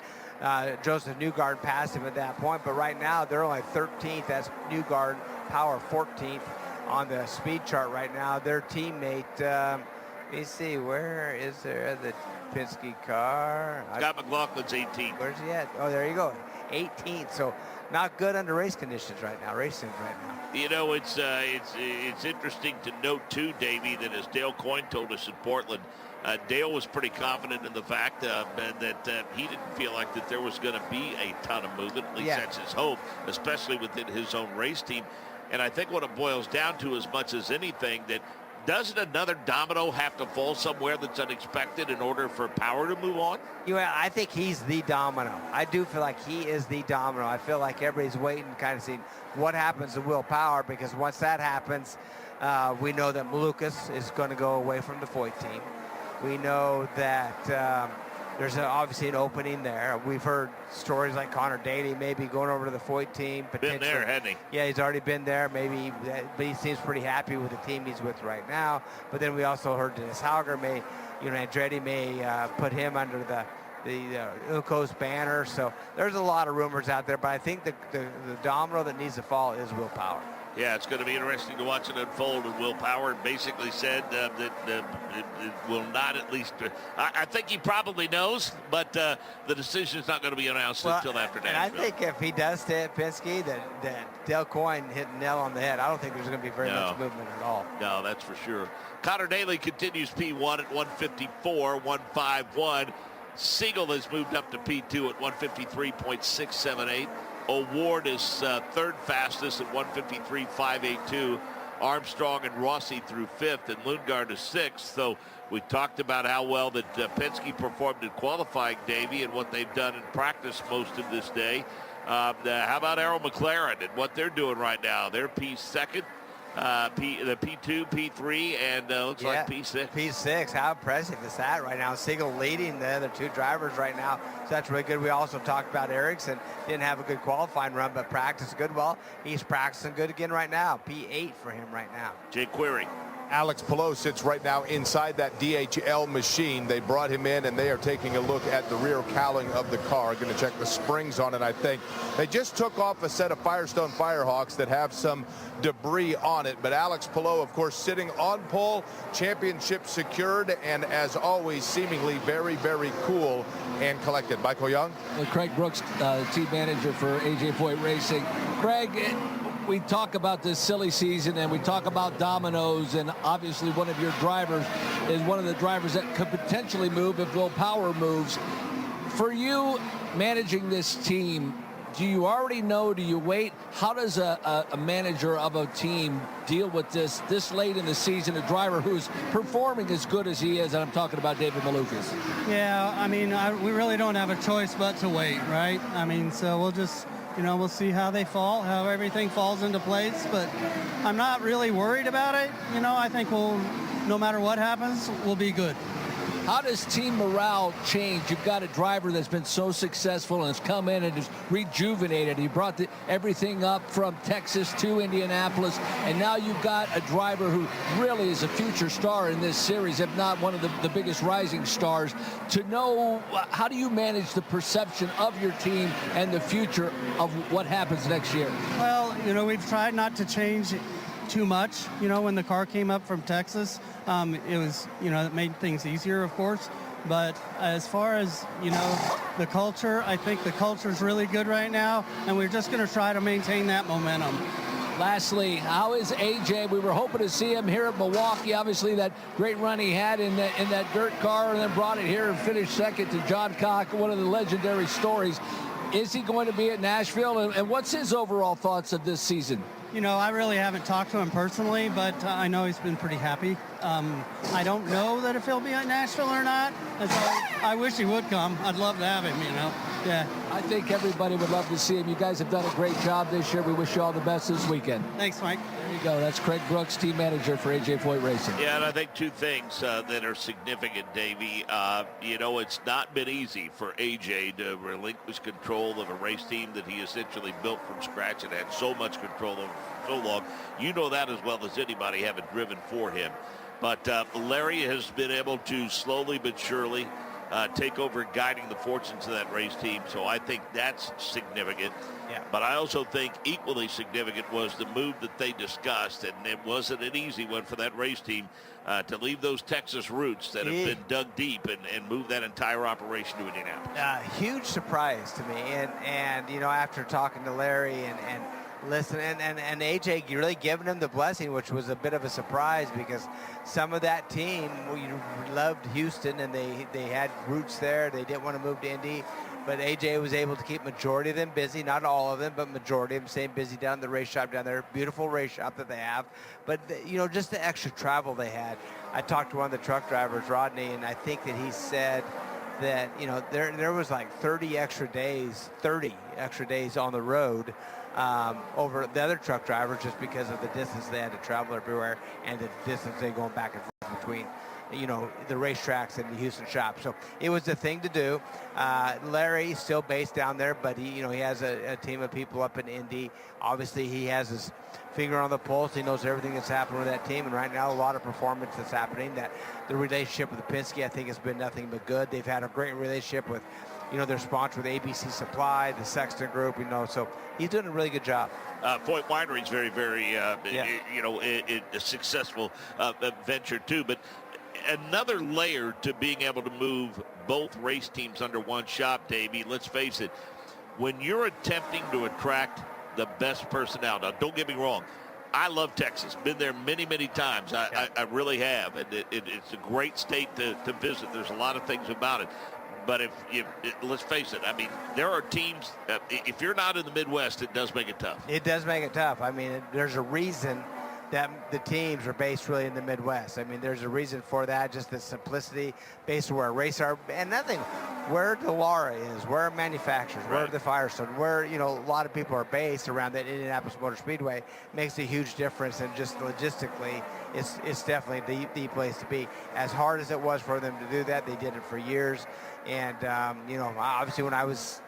Joseph Newgarden, passed him at that point. But right now, they're only 13th. That's Newgarden, Power 14th on the speed chart right now. Their teammate, let me see, where is there the Penske car? Scott McLaughlin's 18th. Where's he at? Oh, there you go, 18th. So not good under race conditions right now, racing right now. You know, it's interesting to note too, Davey, that as Dale Coyne told us in Portland, Dale was pretty confident in the fact that he didn't feel like that there was going to be a ton of movement. At least that's his hope, especially within his own race team. And I think what it boils down to, as much as anything, that doesn't another domino have to fall somewhere that's unexpected in order for Power to move on? Yeah, I think he's the domino. I do feel like he is the domino. I feel like everybody's waiting, kind of seeing what happens to Will Power, because once that happens, we know that Malukas is going to go away from the Foyt team. We know that there's obviously an opening there. We've heard stories like Connor Daly maybe going over to the Foyt team. Been there, hasn't he? Yeah, he's already been there. Maybe, but he seems pretty happy with the team he's with right now. But then we also heard Dennis Hauger Andretti may put him under the Ilco's banner. So there's a lot of rumors out there. But I think the domino that needs to fall is Will Power. Yeah, it's going to be interesting to watch it unfold. And Will Power basically said that it will not, at least. I think he probably knows, but the decision is not going to be announced until after Nashville. And I think if he does stay at Penske, that Dale Coyne hit a nail on the head. I don't think there's going to be very much movement at all. No, that's for sure. Connor Daly continues P1 at 154, 151. Siegel has moved up to P2 at 153.678. O'Ward is third fastest at 153.582. Armstrong and Rossi through fifth, and Lundgaard is sixth. So we talked about how well that Penske performed in qualifying, Davey, and what they've done in practice most of this day. How about Arrow McLaren and what they're doing right now? They're P2, P3, and looks like P6. P6, how impressive is that right now? Siegel leading the other two drivers right now, so that's really good. We also talked about Ericsson, didn't have a good qualifying run, but practiced good. Well, he's practicing good again right now. P8 for him right now. Jay Query. Alex Palou sits right now inside that DHL machine. They brought him in, and they are taking a look at the rear cowling of the car. Going to check the springs on it, I think. They just took off a set of Firestone Firehawks that have some debris on it. But Alex Palou, of course, sitting on pole, championship secured, and as always, seemingly very, very cool and collected. Michael Young? Well, Craig Brooks, team manager for AJ Foyt Racing. Craig, we talk about this silly season and we talk about dominoes, and obviously one of your drivers is one of the drivers that could potentially move if Will Power moves. For you managing this team, do you already know? Do you wait? How does a manager of a team deal with this late in the season, a driver who's performing as good as he is? And I'm talking about David Malukas. Yeah, I mean, we really don't have a choice but to wait, right? I mean, so we'll just, we'll see how they fall, how everything falls into place. But I'm not really worried about it. I think no matter what happens, we'll be good. How does team morale change? You've got a driver that's been so successful and has come in and is rejuvenated. He brought everything up from Texas to Indianapolis, and now you've got a driver who really is a future star in this series, if not one of the biggest rising stars. To know, how do you manage the perception of your team and the future of what happens next year? Well, we've tried not to change too much. When the car came up from Texas, it was, it made things easier, of course. But as far as, the culture, I think the culture is really good right now, and we're just going to try to maintain that momentum. Lastly, how is AJ? We were hoping to see him here at Milwaukee. Obviously, that great run he had in that dirt car, and then brought it here and finished second to John Cock, one of the legendary stories. Is he going to be at Nashville, and what's his overall thoughts of this season? I really haven't talked to him personally, but I know he's been pretty happy. I don't know that if he'll be at Nashville or not. And so I wish he would come. I'd love to have him, Yeah. I think everybody would love to see him. You guys have done a great job this year. We wish you all the best this weekend. Thanks, Mike. There you go. That's Craig Brooks, team manager for AJ Foyt Racing. Yeah, and I think two things that are significant, Davey. It's not been easy for AJ to relinquish control of a race team that he essentially built from scratch and had so much control over for so long. You know that as well as anybody, having driven for him. But Larry has been able to slowly but surely take over guiding the fortunes of that race team. So I think that's significant. Yeah. But I also think equally significant was the move that they discussed, and it wasn't an easy one for that race team to leave those Texas roots that have been dug deep and move that entire operation to Indianapolis. Huge surprise to me, and after talking to Larry and listen, and AJ really giving him the blessing, which was a bit of a surprise, because some of that team, we loved Houston and they had roots there. They didn't want to move to Indy, but AJ was able to keep majority of them busy, not all of them, but majority of them staying busy down the race shop down there. Beautiful race shop that they have, but just the extra travel they had. I talked to one of the truck drivers, Rodney, and I think that he said that there was like 30 extra days on the road over the other truck drivers, just because of the distance they had to travel everywhere and the distance they going back and forth between you know, the racetracks in the Houston shop. So it was the thing to do. Larry's still based down there, but he, you know, he has a team of people up in Indy. Obviously, he has his finger on the pulse. He knows everything that's happening with that team, and right now a lot of performance that's happening. That the relationship with Penske, I think, has been nothing but good. They've had a great relationship with, you know, their sponsor with ABC Supply, the Sexton Group, you know, so he's doing a really good job. Foyt Winery's very, you know, a successful venture too. But another layer to being able to move both race teams under one shop, Davey, let's face it, when you're attempting to attract the best personnel, now don't get me wrong, I love Texas. Been there many, many times. I really have. And it's a great state to visit. There's a lot of things about it. But let's face it, I mean, there are teams, if you're not in the Midwest, it does make it tough. It does make it tough. I mean, there's a reason that the teams are based really in the Midwest. I mean, there's a reason for that, just the simplicity based on where race are. And nothing, where Delara is, where manufacturers, where the Firestone, where, you know, a lot of people are based around that Indianapolis Motor Speedway makes a huge difference. And just logistically, it's definitely the place to be. As hard as it was for them to do that, they did it for years. And, you know, obviously when I was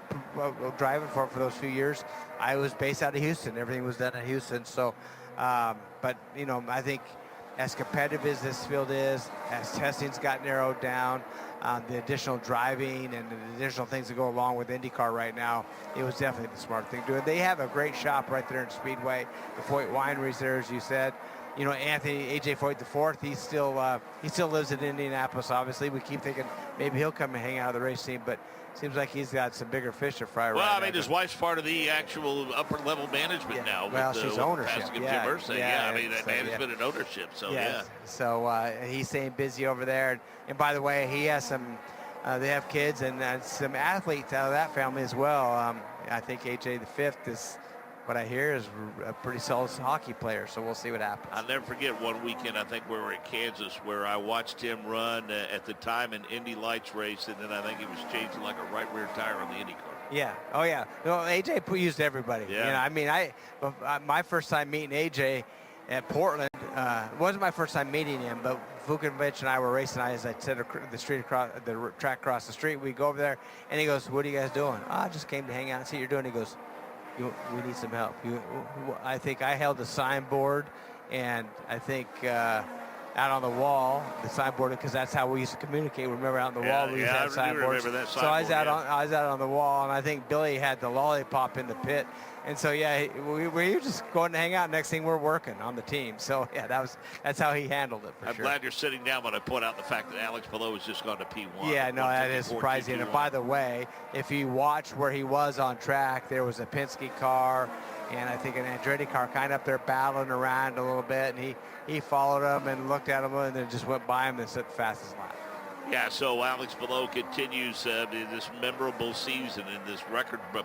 driving for those few years, I was based out of Houston. Everything was done in Houston. So, but, you know, I think as competitive as this field is, as testing's got narrowed down, the additional driving and the additional things that go along with IndyCar right now, it was definitely the smart thing to do. They have a great shop right there in Speedway. The Foyt Winery's there, as you said. You know, AJ Foyt IV, he still lives in Indianapolis, obviously. We keep thinking maybe he'll come and hang out of the race team, but seems like he's got some bigger fish to fry. Well, I mean, his wife's part of the actual upper-level management now. Well, she's ownership. Jim Irsay. I mean, management and ownership, so yeah. So he's staying busy over there. And by the way, he has some, they have kids and some athletes out of that family as well. I think AJ the Fifth is, what I hear, is a pretty solid hockey player, so we'll see what happens. I'll never forget one weekend, I think we were in Kansas, where I watched him run at the time an Indy Lights race, and then I think he was changing like a right rear tire on the IndyCar. Yeah. Oh, yeah. No, AJ used everybody. Yeah. You know, I mean, my first time meeting AJ at Portland, wasn't my first time meeting him, but Vukovic and I were racing. As I said, the track across the street, we go over there, and he goes, "What are you guys doing?" "Oh, I just came to hang out and see what you're doing." He goes, "We need some help." I think I held the signboard, and I think out on the wall, the signboard, because that's how we used to communicate. Remember, out on the wall, we used to have signboards. So I was out on the wall, and I think Billy had the lollipop in the pit. And so, yeah, we were just going to hang out. Next thing, we're working on the team. So, yeah, that's how he handled it, for sure. I'm glad you're sitting down when I point out the fact that Alex Palou has just gone to P1. Yeah, no, that is surprising. And by the way, if you watch where he was on track, there was a Penske car and I think an Andretti car kind of up there battling around a little bit. And he followed him and looked at him and then just went by him and set the fastest lap. Yeah, so Alex Palou continues this memorable season in this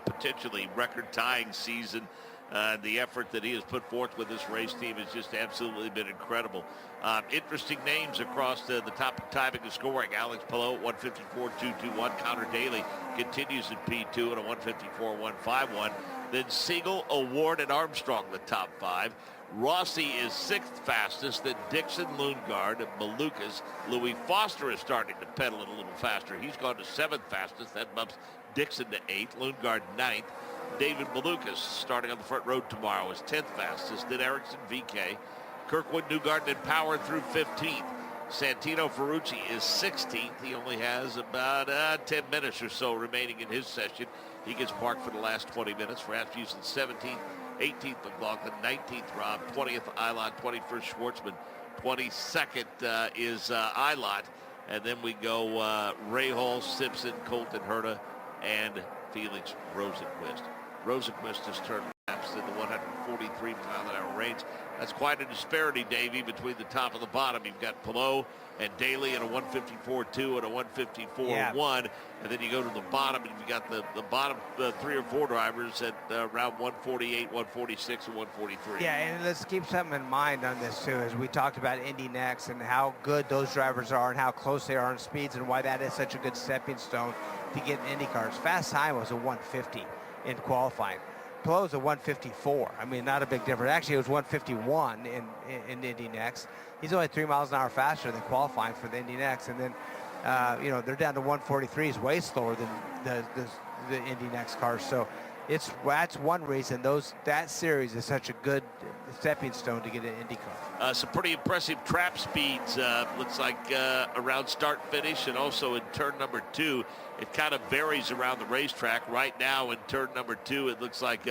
potentially record-tying season. The effort that he has put forth with this race team has just absolutely been incredible. Interesting names across the top of timing and scoring. Alex Palou, 154.221. Connor Daly continues at P2 at a 154.151. Then Siegel, Award, and Armstrong, the top five. Rossi is sixth fastest, then Dixon, Lundgaard, and Malukas. Louis Foster is starting to pedal it a little faster. He's gone to seventh fastest. That bumps Dixon to eighth. Lundgaard ninth. David Malukas starting on the front row tomorrow is 10th fastest. Then Ericsson, VK. Kirkwood, Newgarden, and Power through 15th. Santino Ferrucci is 16th. He only has about 10 minutes or so remaining in his session. He gets parked for the last 20 minutes. Rasmussen 17th. 18th McLaughlin, 19th Robb, 20th Eilot, 21st Schwartzman, 22nd is Eilot, and then we go Ray Hall, Simpson, Colton Herta, and Felix Rosenquist. Rosenquist has turned laps in the 143 mile-an-hour range. That's quite a disparity, Davey, between the top and the bottom. You've got Palou and Daly at a 154.2 and a 154.1, and then you go to the bottom, and you've got the bottom 3 or 4 drivers at around 148, 146, and 143. Yeah, and let's keep something in mind on this, too, as we talked about Indy next and how good those drivers are and how close they are on speeds and why that is such a good stepping stone to get in IndyCars. Fast time was a 150 in qualifying. Pelot's a 154. I mean, not a big difference. Actually, it was 151 in Indy Next. He's only 3 miles an hour faster than qualifying for the Indy Next. And then, you know, they're down to 143. He's way slower than the Indy Next cars. So that's one reason that series is such a good stepping stone to get an IndyCar. Some pretty impressive trap speeds. Looks like around start finish and also in turn number 2. It kind of varies around the racetrack. Right now in turn number 2, it looks like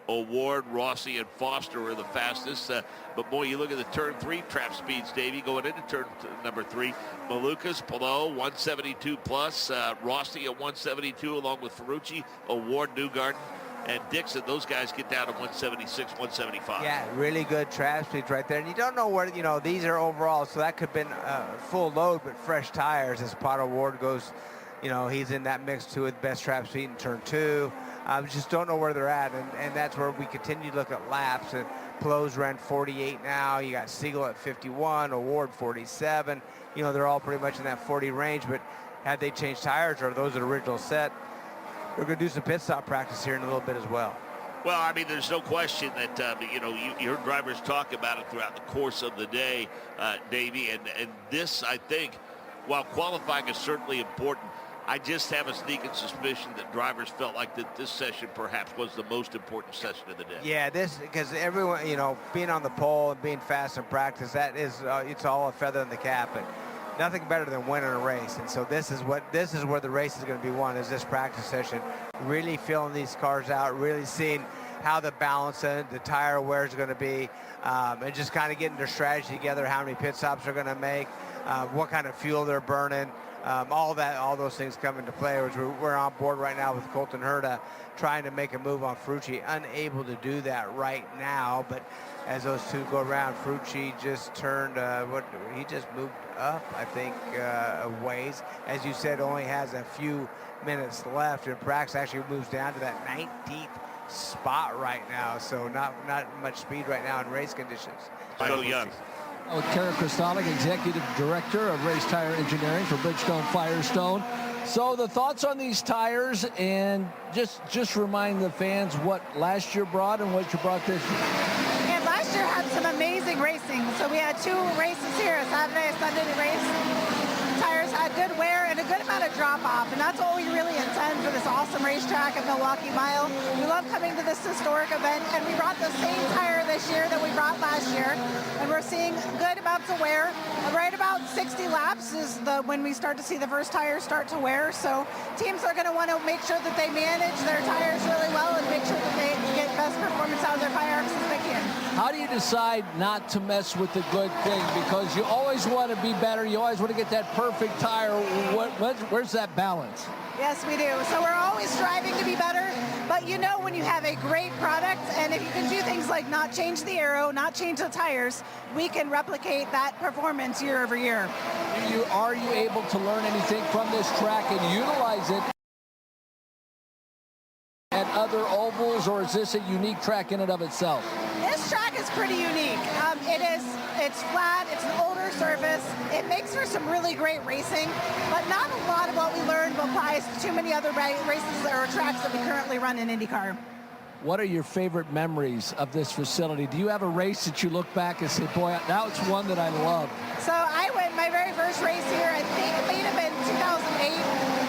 O'Ward, Rossi, and Foster are the fastest. But boy, you look at the turn 3 trap speeds, Davey, going into turn number 3. Malukas, Pelot, 172 plus. Rossi at 172 along with Ferrucci, O'Ward, Newgarden, and Dixon. Those guys get down to 176, 175. Yeah, really good trap speeds right there. And you don't know where, you know, these are overall, so that could have been full load, but fresh tires as Pato O'Ward goes. You know, he's in that mix too with best trap speed in turn 2. Just don't know where they're at, and that's where we continue to look at laps. And Pelot's ran 48 now. You got Siegel at 51, O'Ward 47. You know, they're all pretty much in that 40 range. But had they changed tires or those are original set, they're going to do some pit stop practice here in a little bit as well. Well, I mean, there's no question that, you know, you heard drivers talk about it throughout the course of the day, Davey. And this, I think, while qualifying is certainly important, I just have a sneaking suspicion that drivers felt like that this session perhaps was the most important session of the day. Yeah, because everyone, you know, being on the pole and being fast in practice, that is, it's all a feather in the cap. But nothing better than winning a race. And so this is where the race is going to be won, is this practice session. Really feeling these cars out, really seeing how the balance and the tire wear is going to be, and just kind of getting their strategy together, how many pit stops they're going to make, what kind of fuel they're burning. All those things come into play. We're on board right now with Colton Herta trying to make a move on Ferrucci, unable to do that right now. But as those two go around, Ferrucci just turned, he just moved up, I think, a ways. As you said, only has a few minutes left, and Brax actually moves down to that 19th spot right now. So not much speed right now in race conditions. So young. With Kara Kristalik, Executive Director of Race Tire Engineering for Bridgestone Firestone. So the thoughts on these tires, and just remind the fans what last year brought and what you brought this year. And last year had some amazing racing. So we had 2 races here, a Saturday and Sunday race. Tires had good wear and a good amount of drop-off, and that's what we really intend for this awesome racetrack at Milwaukee Mile. We love coming to this historic event, and we brought the same tire this year that we brought last year, and we're seeing good amounts of wear. Right about 60 laps is when we start to see the first tires start to wear, so teams are going to want to make sure that they manage their tires really well and make sure that they get best performance out of their fireworks as they can. How do you decide not to mess with the good thing? Because you always want to be better. You always want to get that perfect tire. Where's that balance? Yes, we do. So we're always striving to be better. But you know, when you have a great product, and if you can do things like not change the aero, not change the tires, we can replicate that performance year over year. Are you able to learn anything from this track and utilize it at other ovals, or is this a unique track in and of itself? This track is pretty unique. It's flat, it's an older surface, it makes for some really great racing, but not a lot of what we learned applies to too many other races or tracks that we currently run in IndyCar. What are your favorite memories of this facility? Do you have a race that you look back and say, boy, that was one that I loved? So I went my very first race here, I think it may have been 2008,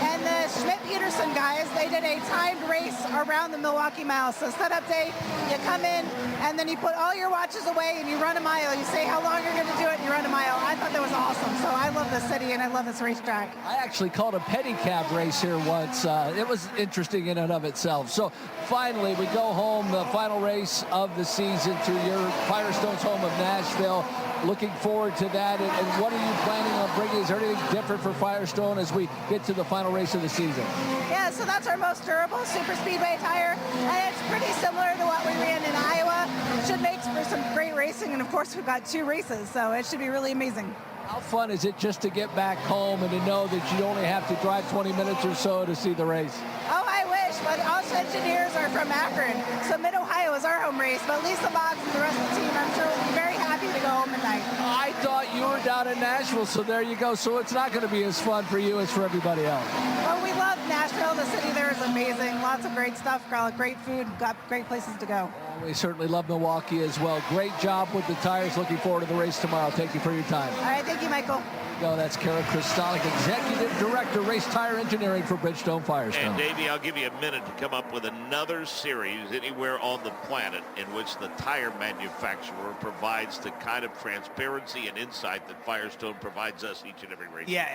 and the Schmidt-Peterson guys, they did a timed race around the Milwaukee Mile. So setup day, you come in, and then you put all your watches away and you run a mile. You say how long you're going to do it, and you run a mile. I thought that was awesome. So I love this city, and I love this racetrack. I actually called a pedicab race here once. It was interesting in and of itself. So finally, we go home, the final race of the season to your Firestone's home of Nashville. Looking forward to that. And what are you planning on bringing? Is there anything different for Firestone as we get to the final race of the season? Yeah, so that's our most durable super speedway tire, and it's pretty similar to what we ran in Iowa. It should make for some great racing, and of course we've got 2 races, so it should be really amazing. How fun is it just to get back home and to know that you only have to drive 20 minutes or so to see the race? Oh, I wish, but us engineers are from Akron, so Mid-Ohio is our home race, but Lisa Boggs and the rest of the team, I'm sure, will be very happy happy to go home at night. I thought you were down in Nashville, so there you go. So it's not going to be as fun for you as for everybody else. Well, we love Nashville. The city there is amazing. Lots of great stuff, great food, got great places to go. We certainly love Milwaukee as well. Great job with the tires. Looking forward to the race tomorrow. Thank you for your time. All right, thank you, Michael. That's Kara Kristalik, Executive Director, Race Tire Engineering for Bridgestone Firestone. And Davey, I'll give you a minute to come up with another series anywhere on the planet in which the tire manufacturer provides the kind of transparency and insight that Firestone provides us each and every race. Yeah,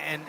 and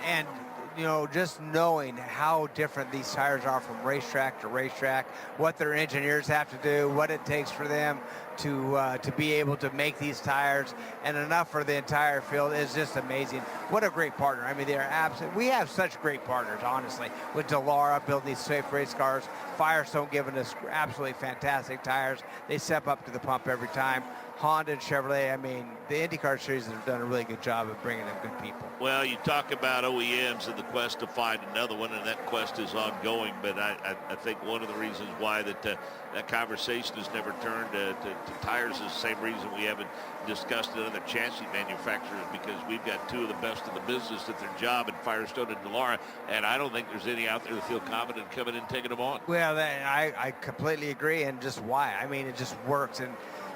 you know, just knowing how different these tires are from racetrack to racetrack, what their engineers have to do, what it takes for them to be able to make these tires, and enough for the entire field is just amazing. What a great partner. I mean, they are absolutely, we have such great partners, honestly, with Dallara building these safe race cars, Firestone giving us absolutely fantastic tires. They step up to the pump every time. Honda and Chevrolet, I mean, the IndyCar series have done a really good job of bringing in good people. Well, you talk about OEMs and the quest to find another one, and that quest is ongoing. But I think one of the reasons why that conversation has never turned to tires is the same reason we haven't discussed another chassis manufacturers, because we've got two of the best in the business at their job in Firestone and Dallara, and I don't think there's any out there that feel confident coming in and taking them on. Well, I completely agree, and just why. I mean, it just works, and,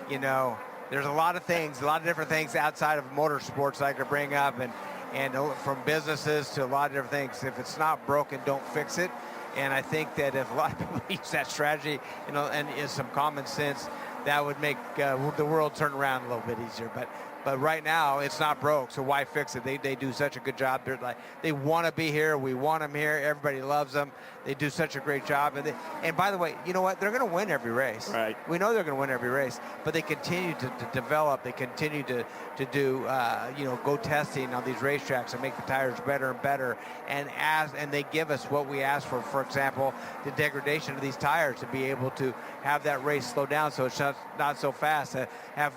you know, there's a lot of things, a lot of different things outside of motorsports I could bring up, and from businesses to a lot of different things. If it's not broken, don't fix it. And I think that if a lot of people use that strategy, you know, and is some common sense, that would make the world turn around a little bit easier. But right now, it's not broke, so why fix it? They do such a good job. They want to be here. We want them here. Everybody loves them. They do such a great job. And by the way, you know what? They're going to win every race. Right. We know they're going to win every race, but they continue to develop. They continue to do, you know, go testing on these racetracks and make the tires better and better. And they give us what we ask for. For example, the degradation of these tires, to be able to have that race slow down so it's not so fast. Have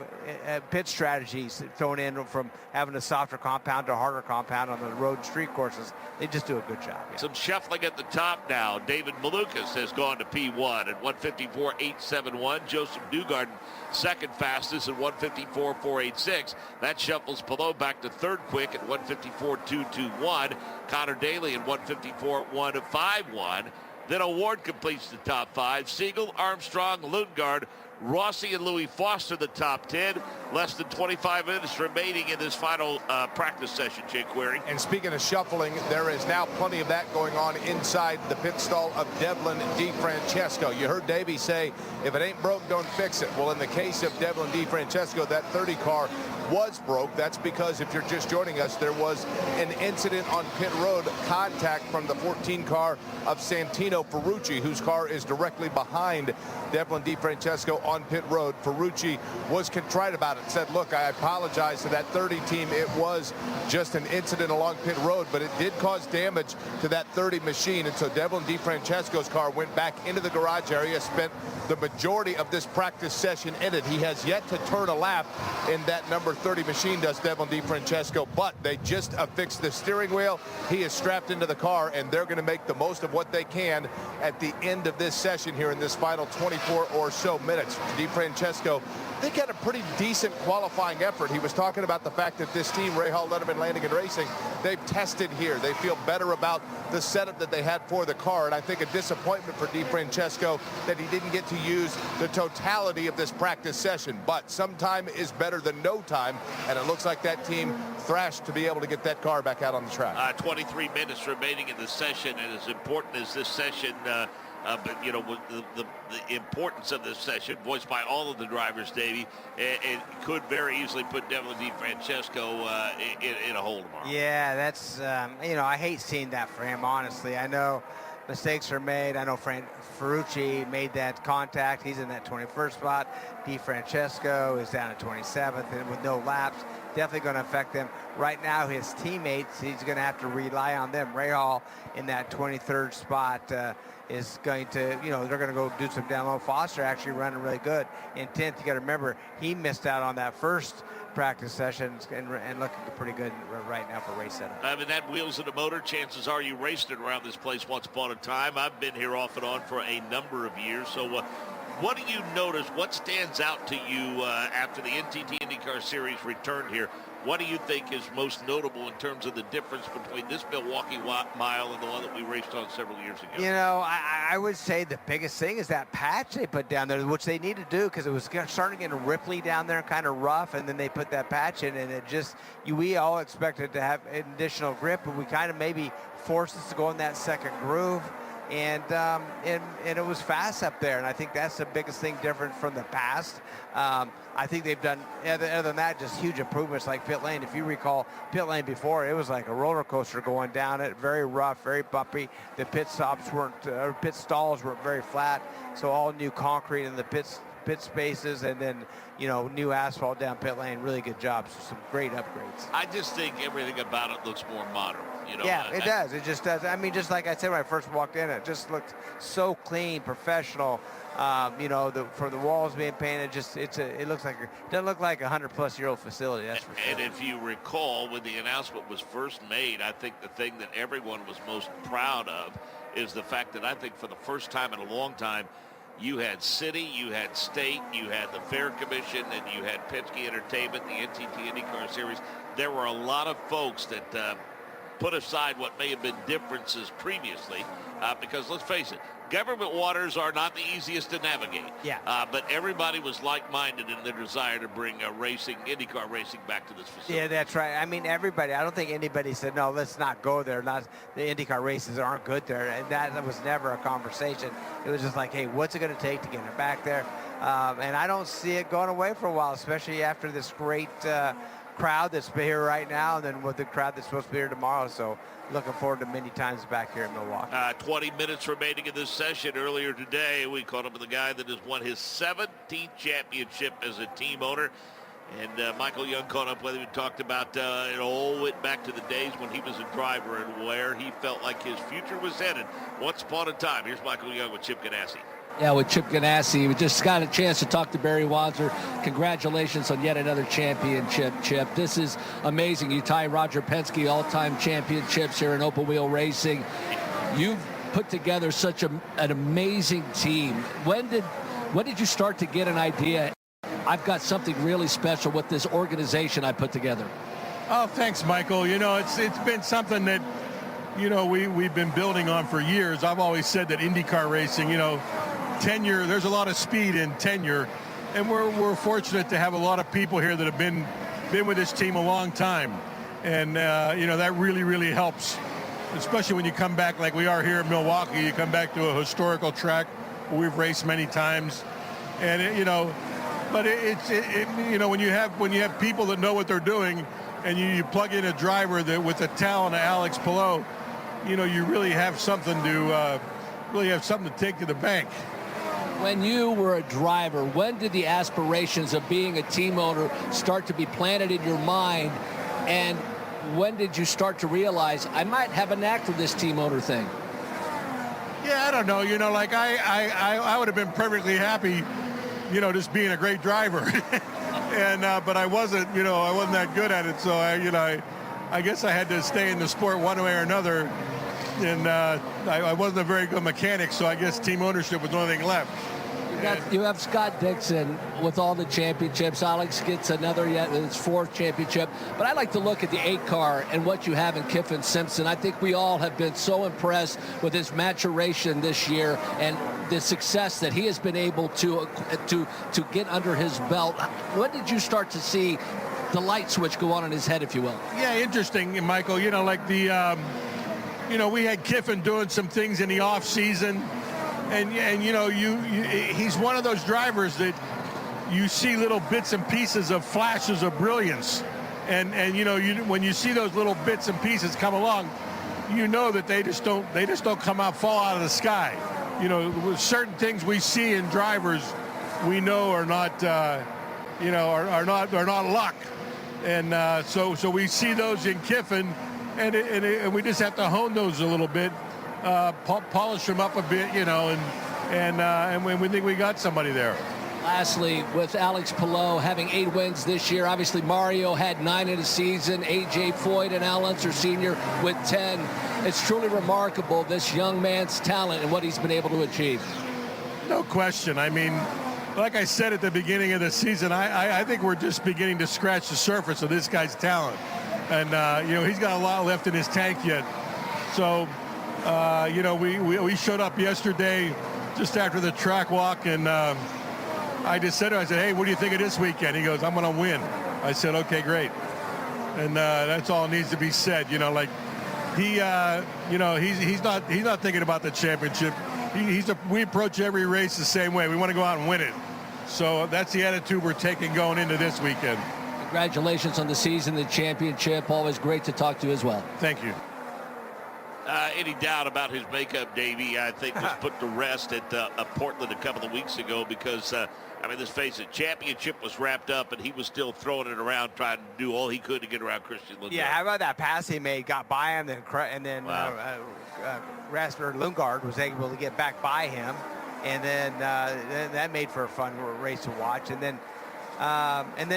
pit strategies thrown in, from having a softer compound to a harder compound on the road and street courses. They just do a good job. Yeah. Some shuffling at the top now. David Malukas has gone to P1 at 154.871. Joseph Newgarden second fastest at 154.486. That shuffles below back to third quick at 154.221. Connor Daly at 154.151. Then Award completes the top five. Siegel, Armstrong, Lundgaard, Rossi, and Louis Foster the top 10. Less than 25 minutes remaining in this final practice session, Jake Query. And speaking of shuffling, there is now plenty of that going on inside the pit stall of Devlin DeFrancesco. You heard Davey say, if it ain't broke, don't fix it. Well, in the case of Devlin DeFrancesco, that 30 car was broke. That's because, if you're just joining us, there was an incident on pit road, contact from the 14 car of Santino Ferrucci, whose car is directly behind Devlin DeFrancesco on pit road. Ferrucci was contrite about it, said, look, I apologize to that 30 team. It was just an incident along pit road, but it did cause damage to that 30 machine. And so Devlin DeFrancesco's car went back into the garage area, spent the majority of this practice session in it. He has yet to turn a lap in that number 30 machine, does Devlin DeFrancesco, but they just affixed the steering wheel. He is strapped into the car, and they're going to make the most of what they can at the end of this session here in this final 24 or so minutes. DeFrancesco, I think, had a pretty decent qualifying effort. He was talking about the fact that this team, Ray Hall, Letterman, Landing and Racing, they've tested here. They feel better about the setup that they had for the car, and I think a disappointment for DeFrancesco that he didn't get to use the totality of this practice session. But some time is better than no time, and it looks like that team thrashed to be able to get that car back out on the track. 23 minutes remaining in the session, and as important as this session but, you know, the importance of this session, voiced by all of the drivers, Davey, it could very easily put Devlin DeFrancesco in a hole tomorrow. Yeah, that's, you know, I hate seeing that for him, honestly. I know mistakes are made. I know Ferrucci made that contact. He's in that 21st spot. DeFrancesco is down at 27th, and with no laps, definitely going to affect them. Right now, his teammates, he's going to have to rely on them. Ray Hall in that 23rd spot is going to, you know, they're going to go do some down low. Foster actually running really good. In 10th, you got to remember, he missed out on that first practice sessions and looking pretty good right now for race setup. I mean, that wheels in the motor, chances are you raced it around this place once upon a time. I've been here off and on for a number of years, so What do you notice? What stands out to you after the NTT IndyCar Series returned here? What do you think is most notable in terms of the difference between this Milwaukee mile and the one that we raced on several years ago? You know, I would say the biggest thing is that patch they put down there, which they need to do because it was starting getting ripply down there, kind of rough, and then they put that patch in, and it just, we all expected to have additional grip, but we kind of maybe forced us to go in that second groove. And it was fast up there, and I think that's the biggest thing different from the past. I think they've done, other than that, just huge improvements like pit lane. If you recall, pit lane before, it was like a roller coaster going down it, very rough, very bumpy. The pit stalls weren't very flat, so all new concrete in the pit spaces, and then, you know, new asphalt down pit lane. Really good job. So some great upgrades. I just think everything about it looks more modern. You know, yeah, it does. It just does. I mean, just like I said when I first walked in, it just looked so clean, professional. You know, for the walls being painted, it looks like it doesn't look like a 100-plus-year-old facility. That's for sure. And if you recall, when the announcement was first made, I think the thing that everyone was most proud of is the fact that I think for the first time in a long time, you had city, you had state, you had the Fair Commission, and you had Penske Entertainment, the NTT IndyCar Series. There were a lot of folks that put aside what may have been differences previously, because let's face it, government waters are not the easiest to navigate. Yeah. But everybody was like-minded in their desire to bring IndyCar racing back to this facility. Yeah, that's right. I mean, everybody. I don't think anybody said, no, let's not go there. The IndyCar races aren't good there. And that was never a conversation. It was just like, hey, what's it going to take to get it back there? And I don't see it going away for a while, especially after this great crowd that's here right now, and then with the crowd that's supposed to be here tomorrow. So looking forward to many times back here in Milwaukee. 20 minutes remaining in this session. Earlier today, we caught up with a guy that has won his 17th championship as a team owner. And Michael Young caught up with him and talked about it all went back to the days when he was a driver and where he felt like his future was headed once upon a time. Here's Michael Young with Chip Ganassi. Yeah, with Chip Ganassi. We just got a chance to talk to Barry Wanzer. Congratulations on yet another championship, Chip. This is amazing. You tie Roger Penske all-time championships here in open wheel racing. You've put together such an amazing team. When did you start to get an idea, I've got something really special with this organization I put together? Oh, thanks, Michael. You know, it's been something that, you know, we've been building on for years. I've always said that IndyCar racing, you know, tenure, there's a lot of speed in tenure, and we're fortunate to have a lot of people here that have been with this team a long time, and you know, that really helps, especially when you come back like we are here in Milwaukee. You come back to a historical track where we've raced many times, and you know, but you know, when you have people that know what they're doing, and you plug in a driver that with the talent of Alex Palou, you know, you really have something to take to the bank. When you were a driver, when did the aspirations of being a team owner start to be planted in your mind? And when did you start to realize, I might have a knack for this team owner thing? Yeah, I don't know. You know, like I would have been perfectly happy, you know, just being a great driver. And but I wasn't, you know, I wasn't that good at it. So I guess I had to stay in the sport one way or another. And I wasn't a very good mechanic, so I guess team ownership was the only thing left. You have Scott Dixon with all the championships. Alex gets another, his fourth championship. But I like to look at the 8-car and what you have in Kiffin Simpson. I think we all have been so impressed with his maturation this year and the success that he has been able to get under his belt. When did you start to see the light switch go on in his head, if you will? Yeah, interesting, Michael. You know, like the... you know, we had Kiffin doing some things in the off season, and you know, he's one of those drivers that you see little bits and pieces of flashes of brilliance, and you know, when you see those little bits and pieces come along, you know that they just don't fall out of the sky. You know, with certain things we see in drivers, we know are not, you know, are not luck, and so we see those in Kiffin. And we just have to hone those a little bit, polish them up a bit, you know, and when we think we got somebody there. Lastly, with Alex Palou having 8 wins this year, obviously Mario had 9 in the season, A.J. Foyt and Al Unser Sr. with 10. It's truly remarkable, this young man's talent and what he's been able to achieve. No question. I mean, like I said at the beginning of the season, I think we're just beginning to scratch the surface of this guy's talent. And, you know, he's got a lot left in his tank yet. So, you know, we showed up yesterday just after the track walk, and I just said to him, I said, hey, what do you think of this weekend? He goes, I'm going to win. I said, okay, great. And that's all needs to be said. You know, like he, you know, he's not thinking about the championship. We approach every race the same way. We want to go out and win it. So that's the attitude we're taking going into this weekend. Congratulations on the season, the championship. Always great to talk to you as well. Thank you. Any doubt about his makeup, Davey, I think was put to rest at Portland a couple of weeks ago because, I mean, let's face it, championship was wrapped up and he was still throwing it around, trying to do all he could to get around Christian Lundgaard. Yeah, how about that pass he made, got by him, and then wow. Rasmus Lundgaard was able to get back by him, and then that made for a fun race to watch. And then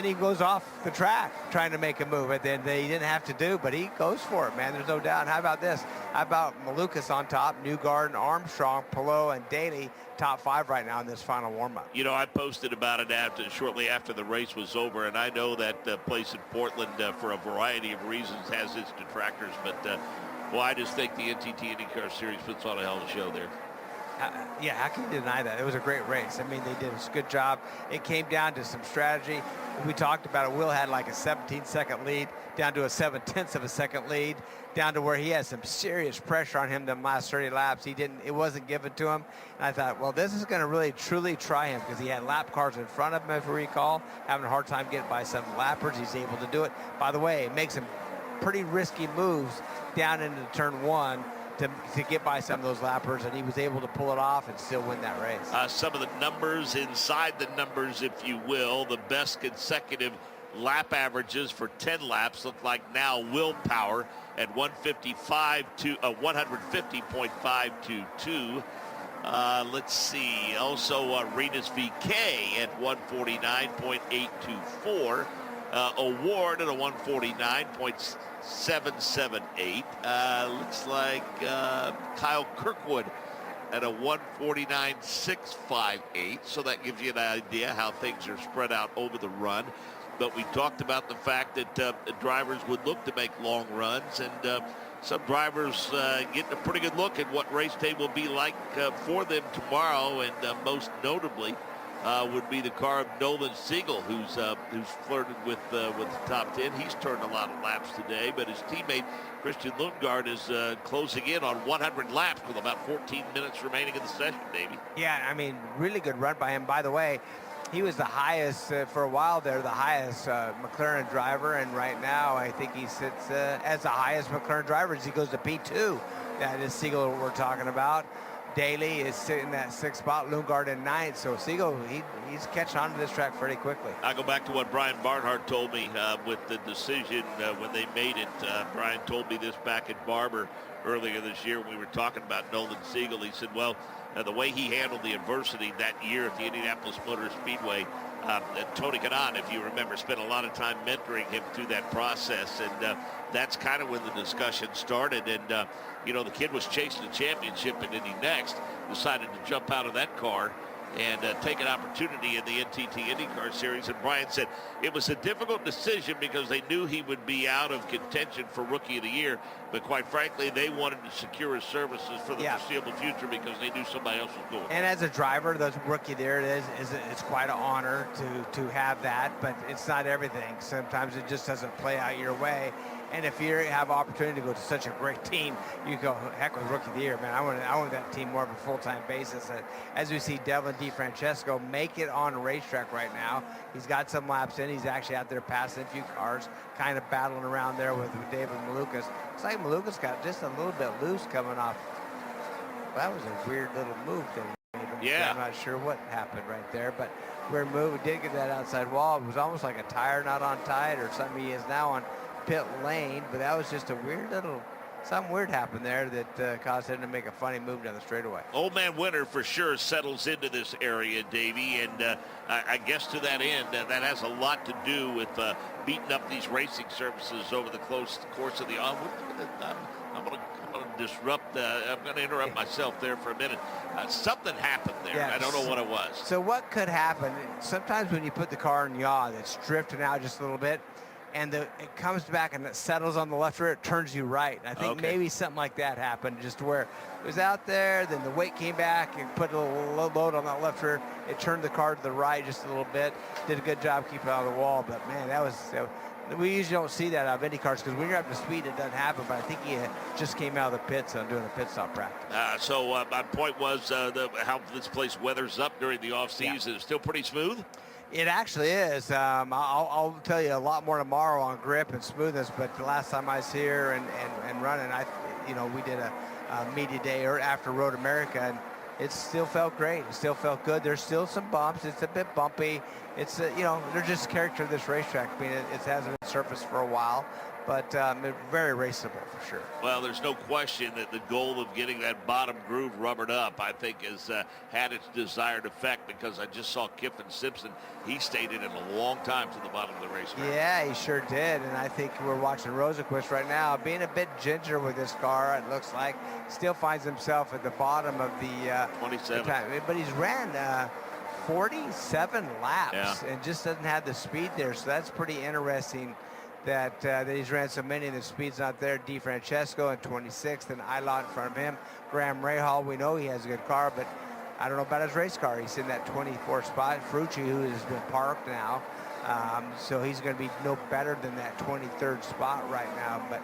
he goes off the track trying to make a move that he didn't have to do, but he goes for it, man. There's no doubt. And how about this? How about Malukas on top, Newgarden, Armstrong, Palou, and Daly, top 5 right now in this final warm-up. You know, I posted about it shortly after the race was over, and I know that place in Portland, for a variety of reasons, has its detractors, but well, I just think the NTT IndyCar Series puts on a hell of a show there. Yeah, how can you deny that? It was a great race. I mean, they did a good job. It came down to some strategy. We talked about it. Will had like a 17-second lead, down to a 7/10 of a second lead, down to where he had some serious pressure on him the last 30 laps. It wasn't given to him. And I thought, well, this is going to really, truly try him because he had lap cars in front of him, if you recall, having a hard time getting by some lappers. He's able to do it. By the way, it makes some pretty risky moves down into turn 1. To get by some of those lappers, and he was able to pull it off and still win that race. Some of the numbers inside the numbers, if you will, the best consecutive lap averages for 10 laps look like now Will Power at 150.522. Let's see. Also, Renus VK at 149.824. Award at a 149.778. Looks like Kyle Kirkwood at a 149.658. So that gives you an idea how things are spread out over the run. But we talked about the fact that drivers would look to make long runs, and some drivers getting a pretty good look at what race day will be like for them tomorrow, and most notably would be the car of Nolan Siegel, who's flirted with the top 10. He's turned a lot of laps today, but his teammate Christian Lundgaard is closing in on 100 laps with about 14 minutes remaining in the session, Davey. Yeah, I mean, really good run by him. By the way, he was the highest for a while there, the highest McLaren driver, and right now I think he sits as the highest McLaren driver as he goes to P2. That is Siegel we're talking about. Daly is sitting in that 6th spot, Lundgaard in 9th, so Siegel, he's catching on to this track pretty quickly. I go back to what Brian Barnhart told me with the decision when they made it. Brian told me this back at Barber earlier this year when we were talking about Nolan Siegel. He said, well, the way he handled the adversity that year at the Indianapolis Motor Speedway, Tony Kanaan, if you remember, spent a lot of time mentoring him through that process, and that's kind of when the discussion started. And you know, the kid was chasing the championship in Indy Next, decided to jump out of that car and take an opportunity in the NTT IndyCar Series. And Brian said it was a difficult decision because they knew he would be out of contention for Rookie of the Year, but quite frankly, they wanted to secure his services for the foreseeable future because they knew somebody else was going. And as a driver, those Rookie of the Year, it's quite an honor to have that, but it's not everything. Sometimes it just doesn't play out your way. And if you have opportunity to go to such a great team, you go, heck with Rookie of the Year, man. I want that team more of a full-time basis. As we see Devlin DeFrancesco make it on a racetrack right now, he's got some laps in. He's actually out there passing a few cars, kind of battling around there with David Malukas. Looks like Malukas got just a little bit loose coming off. That was a weird little move that he made. Yeah. I'm not sure what happened right there, but weird move. We did get that outside wall. It was almost like a tire not on tight or something. He is now on pit lane, but that was just a weird little, something weird happened there that caused him to make a funny move down the straightaway. Old Man Winter for sure settles into this area, Davey, and I guess to that end, that has a lot to do with beating up these racing surfaces over the course of the I'm gonna disrupt. I'm gonna interrupt myself there for a minute. Something happened there. Yeah. I don't know what it was. So what could happen? Sometimes when you put the car in yaw, that's drifting out just a little bit, and it comes back and it settles on the left rear, it turns you right. I think maybe something like that happened, just where it was out there, then the weight came back and put a little load on that left rear. It turned the car to the right just a little bit. Did a good job keeping it out of the wall, but man, we usually don't see that out of IndyCars because when you're up to speed, it doesn't happen. But I think he just came out of the pits on doing a pit stop practice. So my point was how this place weathers up during the off season. It's still pretty smooth. It actually is. I'll tell you a lot more tomorrow on grip and smoothness. But the last time I was here and running, we did a media day after Road America, and it still felt great. It still felt good. There's still some bumps. It's a bit bumpy. It's they're just character of this racetrack. I mean, it hasn't been surfaced for a while, but very raceable for sure. Well, there's no question that the goal of getting that bottom groove rubbered up, I think, has had its desired effect, because I just saw Kiffin Simpson. He stayed in it a long time to the bottom of the racetrack. Yeah, he sure did, and I think we're watching Rosenquist right now being a bit ginger with this car. It looks like still finds himself at the bottom of the 27. But he's ran 47 laps and just doesn't have the speed there. So that's pretty interesting that he's ran so many and the speed's not there. DeFrancesco in 26th and Ilott in front of him. Graham Rahal, we know he has a good car, but I don't know about his race car. He's in that 24th spot. Frucci, who has been parked now, so he's going to be no better than that 23rd spot right now. But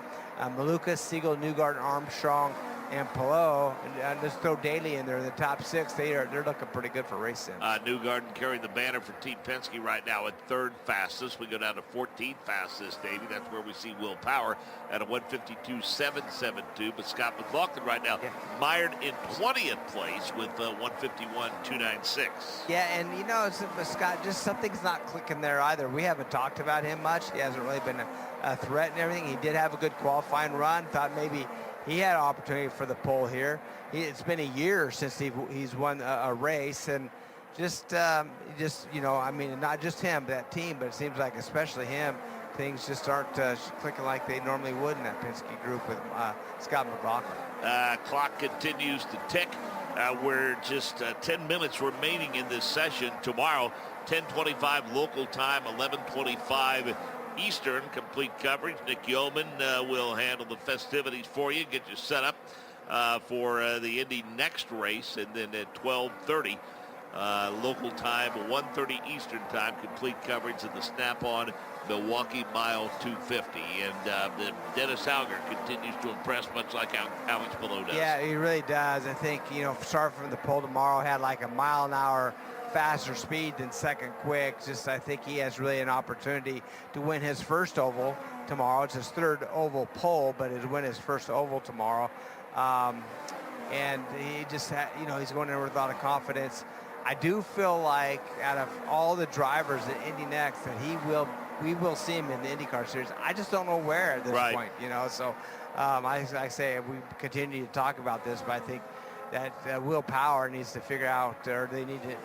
Maluka, Siegel, Newgarden, Armstrong, and Palou, and just throw Daly in there in the top 6. They're looking pretty good for race sims. Newgarden carrying the banner for Team Penske right now at 3rd fastest. We go down to 14th fastest, Davey. That's where we see Will Power at a 152.772. But Scott McLaughlin right now mired in 20th place with 151.296. Yeah, and Scott, just something's not clicking there either. We haven't talked about him much. He hasn't really been a threat and everything. He did have a good qualifying run. Thought maybe he had an opportunity for the pole here. It's been a year since he's won a race, and I mean, not just him, that team, but it seems like especially him, things just aren't clicking like they normally would in that Penske group with Scott McLaughlin. Clock continues to tick. We're just 10 minutes remaining in this session. Tomorrow, 10:25 local time, 11:25 Eastern, complete coverage. Nick Yeoman will handle the festivities for you, get you set up for the Indy next race, and then at 12:30 local time, 1:30 Eastern time, complete coverage of the Snap-on Milwaukee Mile 250. And Dennis Alger continues to impress, much like Alex Palou does. Yeah, he really does. I think, starting from the pole tomorrow, had like a mile an hour faster speed than second quick. I think he has really an opportunity to win his first oval tomorrow. It's his 3rd oval pole, but he'll win his first oval tomorrow. And he just he's going in with a lot of confidence. I do feel like out of all the drivers at Indy Next that we will see him in the IndyCar series. I just don't know where at this point, so I say we continue to talk about this, but I think that Will Power needs to figure out, or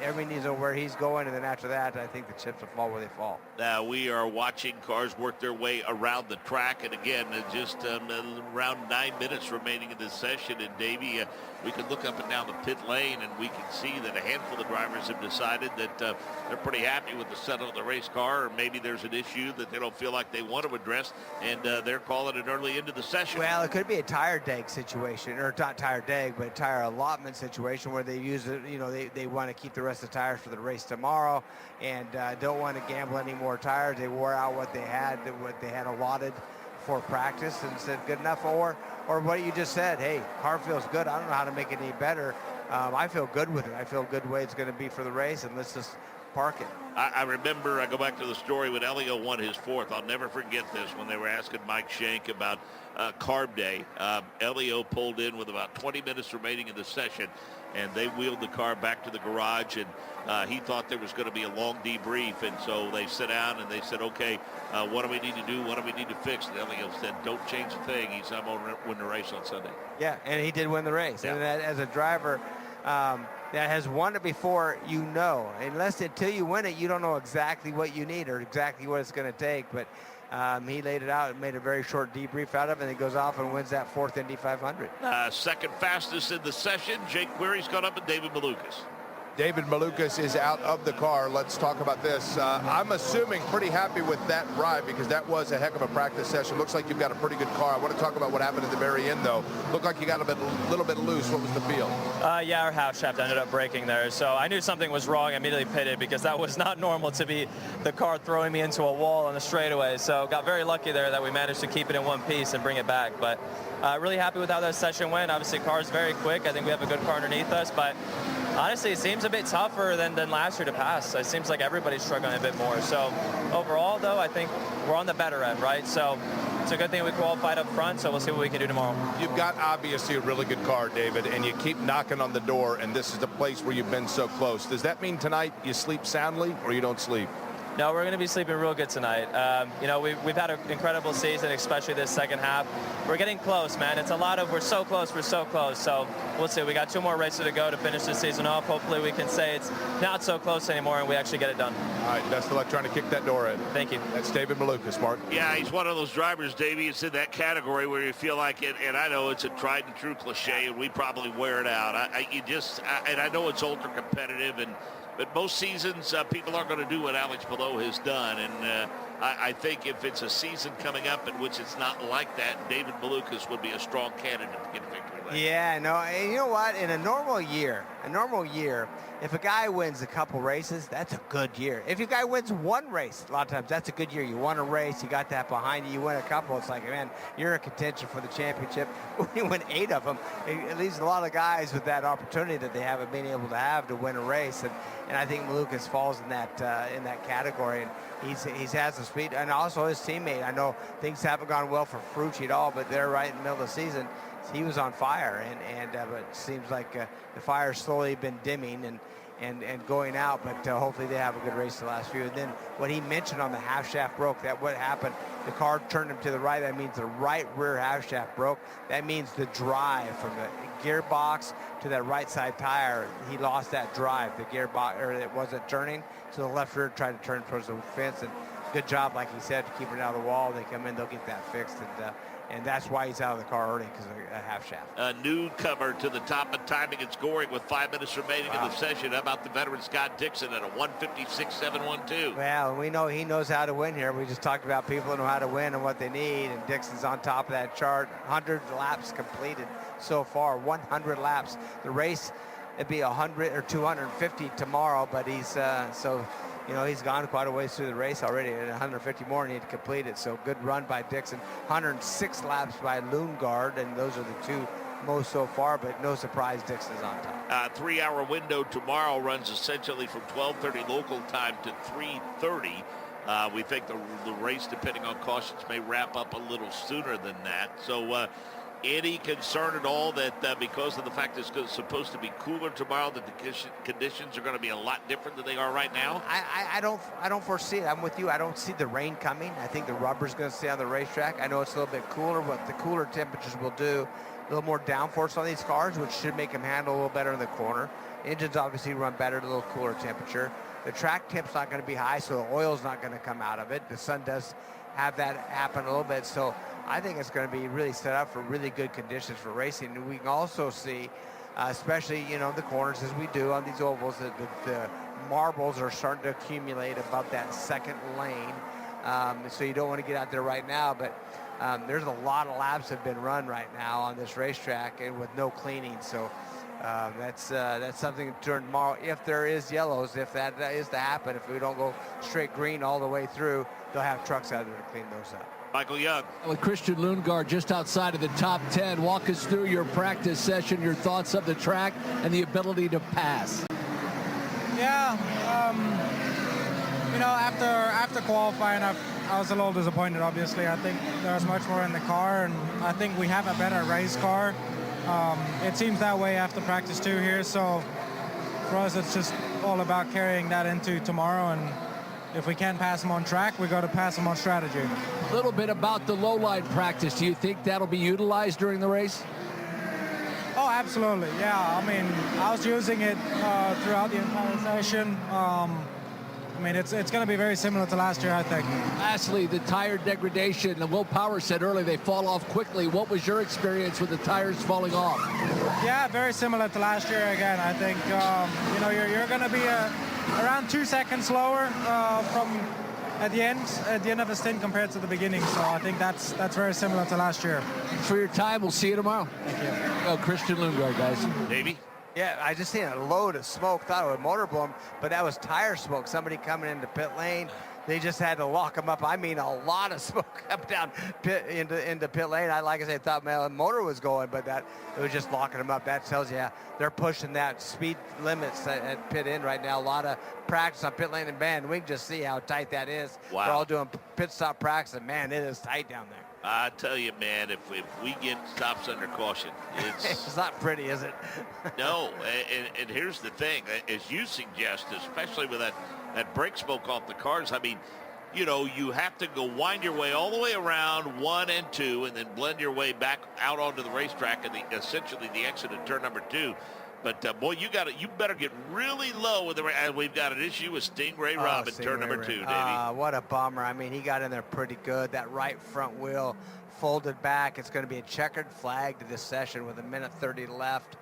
everybody needs to know where he's going, and then after that, I think the chips will fall where they fall. Now we are watching cars work their way around the track, and again, just around 9 minutes remaining in this session. And Davey, we can look up and down the pit lane, and we can see that a handful of drivers have decided that they're pretty happy with the setup of the race car, or maybe there's an issue that they don't feel like they want to address, and they're calling it early into the session. Well, it could be a tire dag situation, or not tire dag, but tire allotment situation where they use it, they want to keep the rest of the tires for the race tomorrow, and don't want to gamble any more tires. They wore out what they had allotted for practice, and said good enough. Or what you just said, hey, car feels good, I don't know how to make it any better. I feel good with it. I feel good way it's going to be for the race, and let's just park it. I remember, I go back to the story when Elio won his 4th. I'll never forget this, when they were asking Mike Shank about carb day. Elio pulled in with about 20 minutes remaining in the session, and they wheeled the car back to the garage, and he thought there was going to be a long debrief, and so they sat down and they said, okay, what do we need to do? What do we need to fix? And Elio said, don't change a thing. He said, I'm going to win the race on Sunday. Yeah, and he did win the race. Yeah. And that, as a driver that has won it before, until you win it, you don't know exactly what you need or exactly what it's going to take. But he laid it out and made a very short debrief out of it, and he goes off and wins that 4th Indy 500. Second fastest in the session, Jake Query's gone up, and David Malukas. David Malukas is out of the car. Let's talk about this. I'm assuming pretty happy with that ride because that was a heck of a practice session. Looks like you've got a pretty good car. I want to talk about what happened at the very end, though. Looked like you got a little bit loose. What was the feel? Yeah, our half shaft ended up breaking there. So I knew something was wrong. I immediately pitted because that was not normal to be the car throwing me into a wall on the straightaway. So got very lucky there that we managed to keep it in one piece and bring it back. But really happy with how that session went. Obviously, car's very quick. I think we have a good car underneath us. But honestly, it seems a bit tougher than last year to pass. It seems like everybody's struggling a bit more. So overall, though, I think we're on the better end, right? So it's a good thing we qualified up front, so we'll see what we can do tomorrow. You've got obviously a really good car, David, and you keep knocking on the door, and this is the place where you've been so close. Does that mean tonight you sleep soundly or you don't sleep? No, we're going to be sleeping real good tonight. You know, we've had an incredible season, especially this second half. We're getting close, man. It's a lot of we're so close. So we'll see. We got 2 more races to go to finish the season off. Hopefully we can say it's not so close anymore and we actually get it done. All right, best of luck trying to kick that door in. Thank you. That's David Malukas, Mark. Yeah, he's one of those drivers, Davey. It's in that category where you feel like it, and I know it's a tried and true cliche, and we probably wear it out. And I know it's ultra competitive, but most seasons, people aren't going to do what Alex Palou has done. And I think if it's a season coming up in which it's not like that, David Malukas would be a strong candidate to get a victory lane. Yeah, no, and you know what? In a normal year, if a guy wins a couple races, that's a good year. If a guy wins 1 race, a lot of times that's a good year. You won a race, you got that behind you, you win a couple, it's like, man, you're in contention for the championship. When you win 8 of them, it leaves a lot of guys with that opportunity that they haven't been able to have to win a race. And I think Malukas falls in that category. And he has the speed, and also his teammate. I know things haven't gone well for Ferrucci at all, but they're right in the middle of the season. He was on fire, but it seems like the fire's slowly been dimming and going out, but hopefully they have a good race the last few. And then what he mentioned on the half shaft broke, that what happened, the car turned him to the right. That means the right rear half shaft broke. That means the drive from the gearbox to that right side tire, he lost that drive. The gearbox, or it wasn't turning, so the left rear tried to turn towards the fence. And good job, like he said, to keep it out of the wall. They come in, they'll get that fixed. And that's why he's out of the car early, because of a half shaft. A new comer to the top of timing and scoring with 5 minutes remaining in the session. How about the veteran Scott Dixon at a 156.712? Well, we know he knows how to win here. We just talked about people who know how to win and what they need, and Dixon's on top of that chart. 100 laps completed so far, 100 laps. The race, it'd be 100 or 250 tomorrow, but he's he's gone quite a ways through the race already, and 150 more need to complete it. So good run by Dixon. 106 laps by Lundgaard, and those are the 2 most so far, but no surprise Dixon's on top. 3-hour window tomorrow runs essentially from 12:30 local time to 3:30. We think the race, depending on cautions, may wrap up a little sooner than that. So any concern at all that because of the fact it's supposed to be cooler tomorrow, that the conditions are going to be a lot different than they are right now? I don't foresee it. I'm with you. I don't see the rain coming. I think the rubber's going to stay on the racetrack. I know it's a little bit cooler. What the cooler temperatures will do, a little more downforce on these cars, which should make them handle a little better in the corner. Engines obviously run better at a little cooler temperature. The track temp's not going to be high, so the oil's not going to come out of it. The sun does have that happen a little bit, so I think it's going to be really set up for really good conditions for racing. And we can also see, especially, the corners as we do on these ovals, that the marbles are starting to accumulate above that second lane. So you don't want to get out there right now, but there's a lot of laps that have been run right now on this racetrack and with no cleaning. So that's something during tomorrow. If there is yellows, if that is to happen, if we don't go straight green all the way through, they'll have trucks out there to clean those up. Michael Young. With Christian Lundgaard just outside of the top 10, walk us through your practice session, your thoughts of the track, and the ability to pass. Yeah, after qualifying, I was a little disappointed, obviously. I think there's much more in the car, and I think we have a better race car. It seems that way after practice 2 here, so for us it's just all about carrying that into tomorrow, and if we can't pass them on track, we got to pass them on strategy. A little bit about the low-line practice. Do you think that'll be utilized during the race? Oh, absolutely. Yeah, I mean, I was using it throughout the entire session. I mean, it's going to be very similar to last year, I think. Lastly, the tire degradation. Will Power said earlier they fall off quickly. What was your experience with the tires falling off? Yeah, very similar to last year again. I think, you know, you're going to be around 2 seconds slower from at the end of the stint compared to the beginning. So I think that's very similar to last year. Thanks for your time. We'll see you tomorrow. Thank you. Oh, Christian Lundgaard, guys. Davey? Yeah, I just seen a load of smoke. Thought it was motor bloom, but that was tire smoke. Somebody coming into pit lane. They just had to lock them up. I mean, a lot of smoke up down pit into pit lane. Like I said, thought my motor was going, but it was just locking them up. That tells you they're pushing that speed limits at pit in right now. A lot of practice on pit lane and band. We can just see how tight that is. Wow. They're all doing pit stop practice, and man, it is tight down there. I tell you, man, if we get stops under caution, it's not pretty, is it? No, and here's the thing, as you suggest, especially with that brake smoke off the cars. I mean, you know, you have to go wind your way all the way around 1 and 2, and then blend your way back out onto the racetrack and essentially the exit at turn number 2. But boy, you better get really low with and we've got an issue with Stingray Robb in turn number 2, Davey. What a bummer. I mean, he got in there pretty good. That right front wheel folded back. It's going to be a checkered flag to this session with 1:30 left.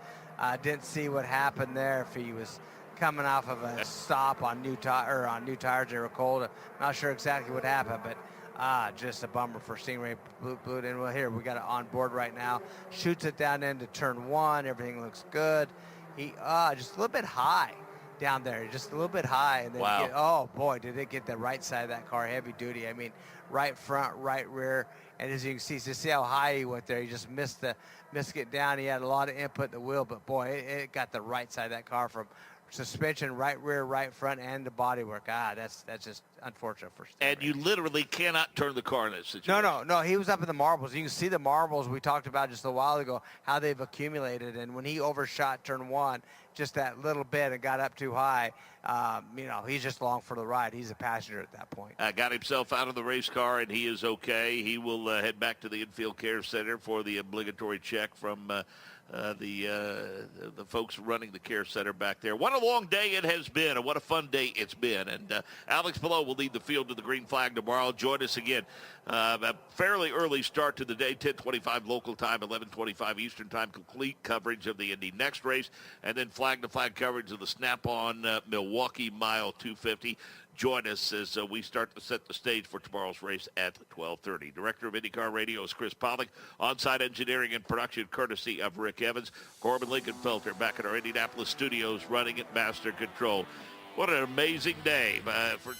Didn't see what happened there. If he was coming off of a stop on new tires, they were cold. I'm not sure exactly what happened, but just a bummer for Stingray. Blew it in. Well, here we got it on board right now. Shoots it down into turn 1. Everything looks good. He just a little bit high down there, just a little bit high, and then oh boy, did it get the right side of that car heavy duty. I mean, right front, right rear, and as you can see how high he went there. He just missed it down. He had a lot of input in the wheel, but boy, it got the right side of that car from suspension, right rear, right front, and the bodywork. That's just unfortunate for Stingray. And you literally cannot turn the car in this situation. No. He was up in the marbles. You can see the marbles we talked about just a while ago, how they've accumulated. And when he overshot turn 1, just that little bit and got up too high, you know, he's just along for the ride. He's a passenger at that point. Got himself out of the race car, and he is okay. He will head back to the infield care center for the obligatory check from the folks running the care center back there. What a long day it has been, and what a fun day it's been. And Alex Palou will lead the field to the green flag tomorrow. Join us again. A fairly early start to the day, 10:25 local time, 11:25 Eastern time. Complete coverage of the Indy Next race, and then flag-to-flag coverage of the Snap-on Milwaukee Mile 250. Join us as we start to set the stage for tomorrow's race at 12:30. Director of IndyCar Radio is Chris Pollock. On-site engineering and production courtesy of Rick Evans. Corbin Lincolnfelter back at our Indianapolis studios running at Master Control. What an amazing day for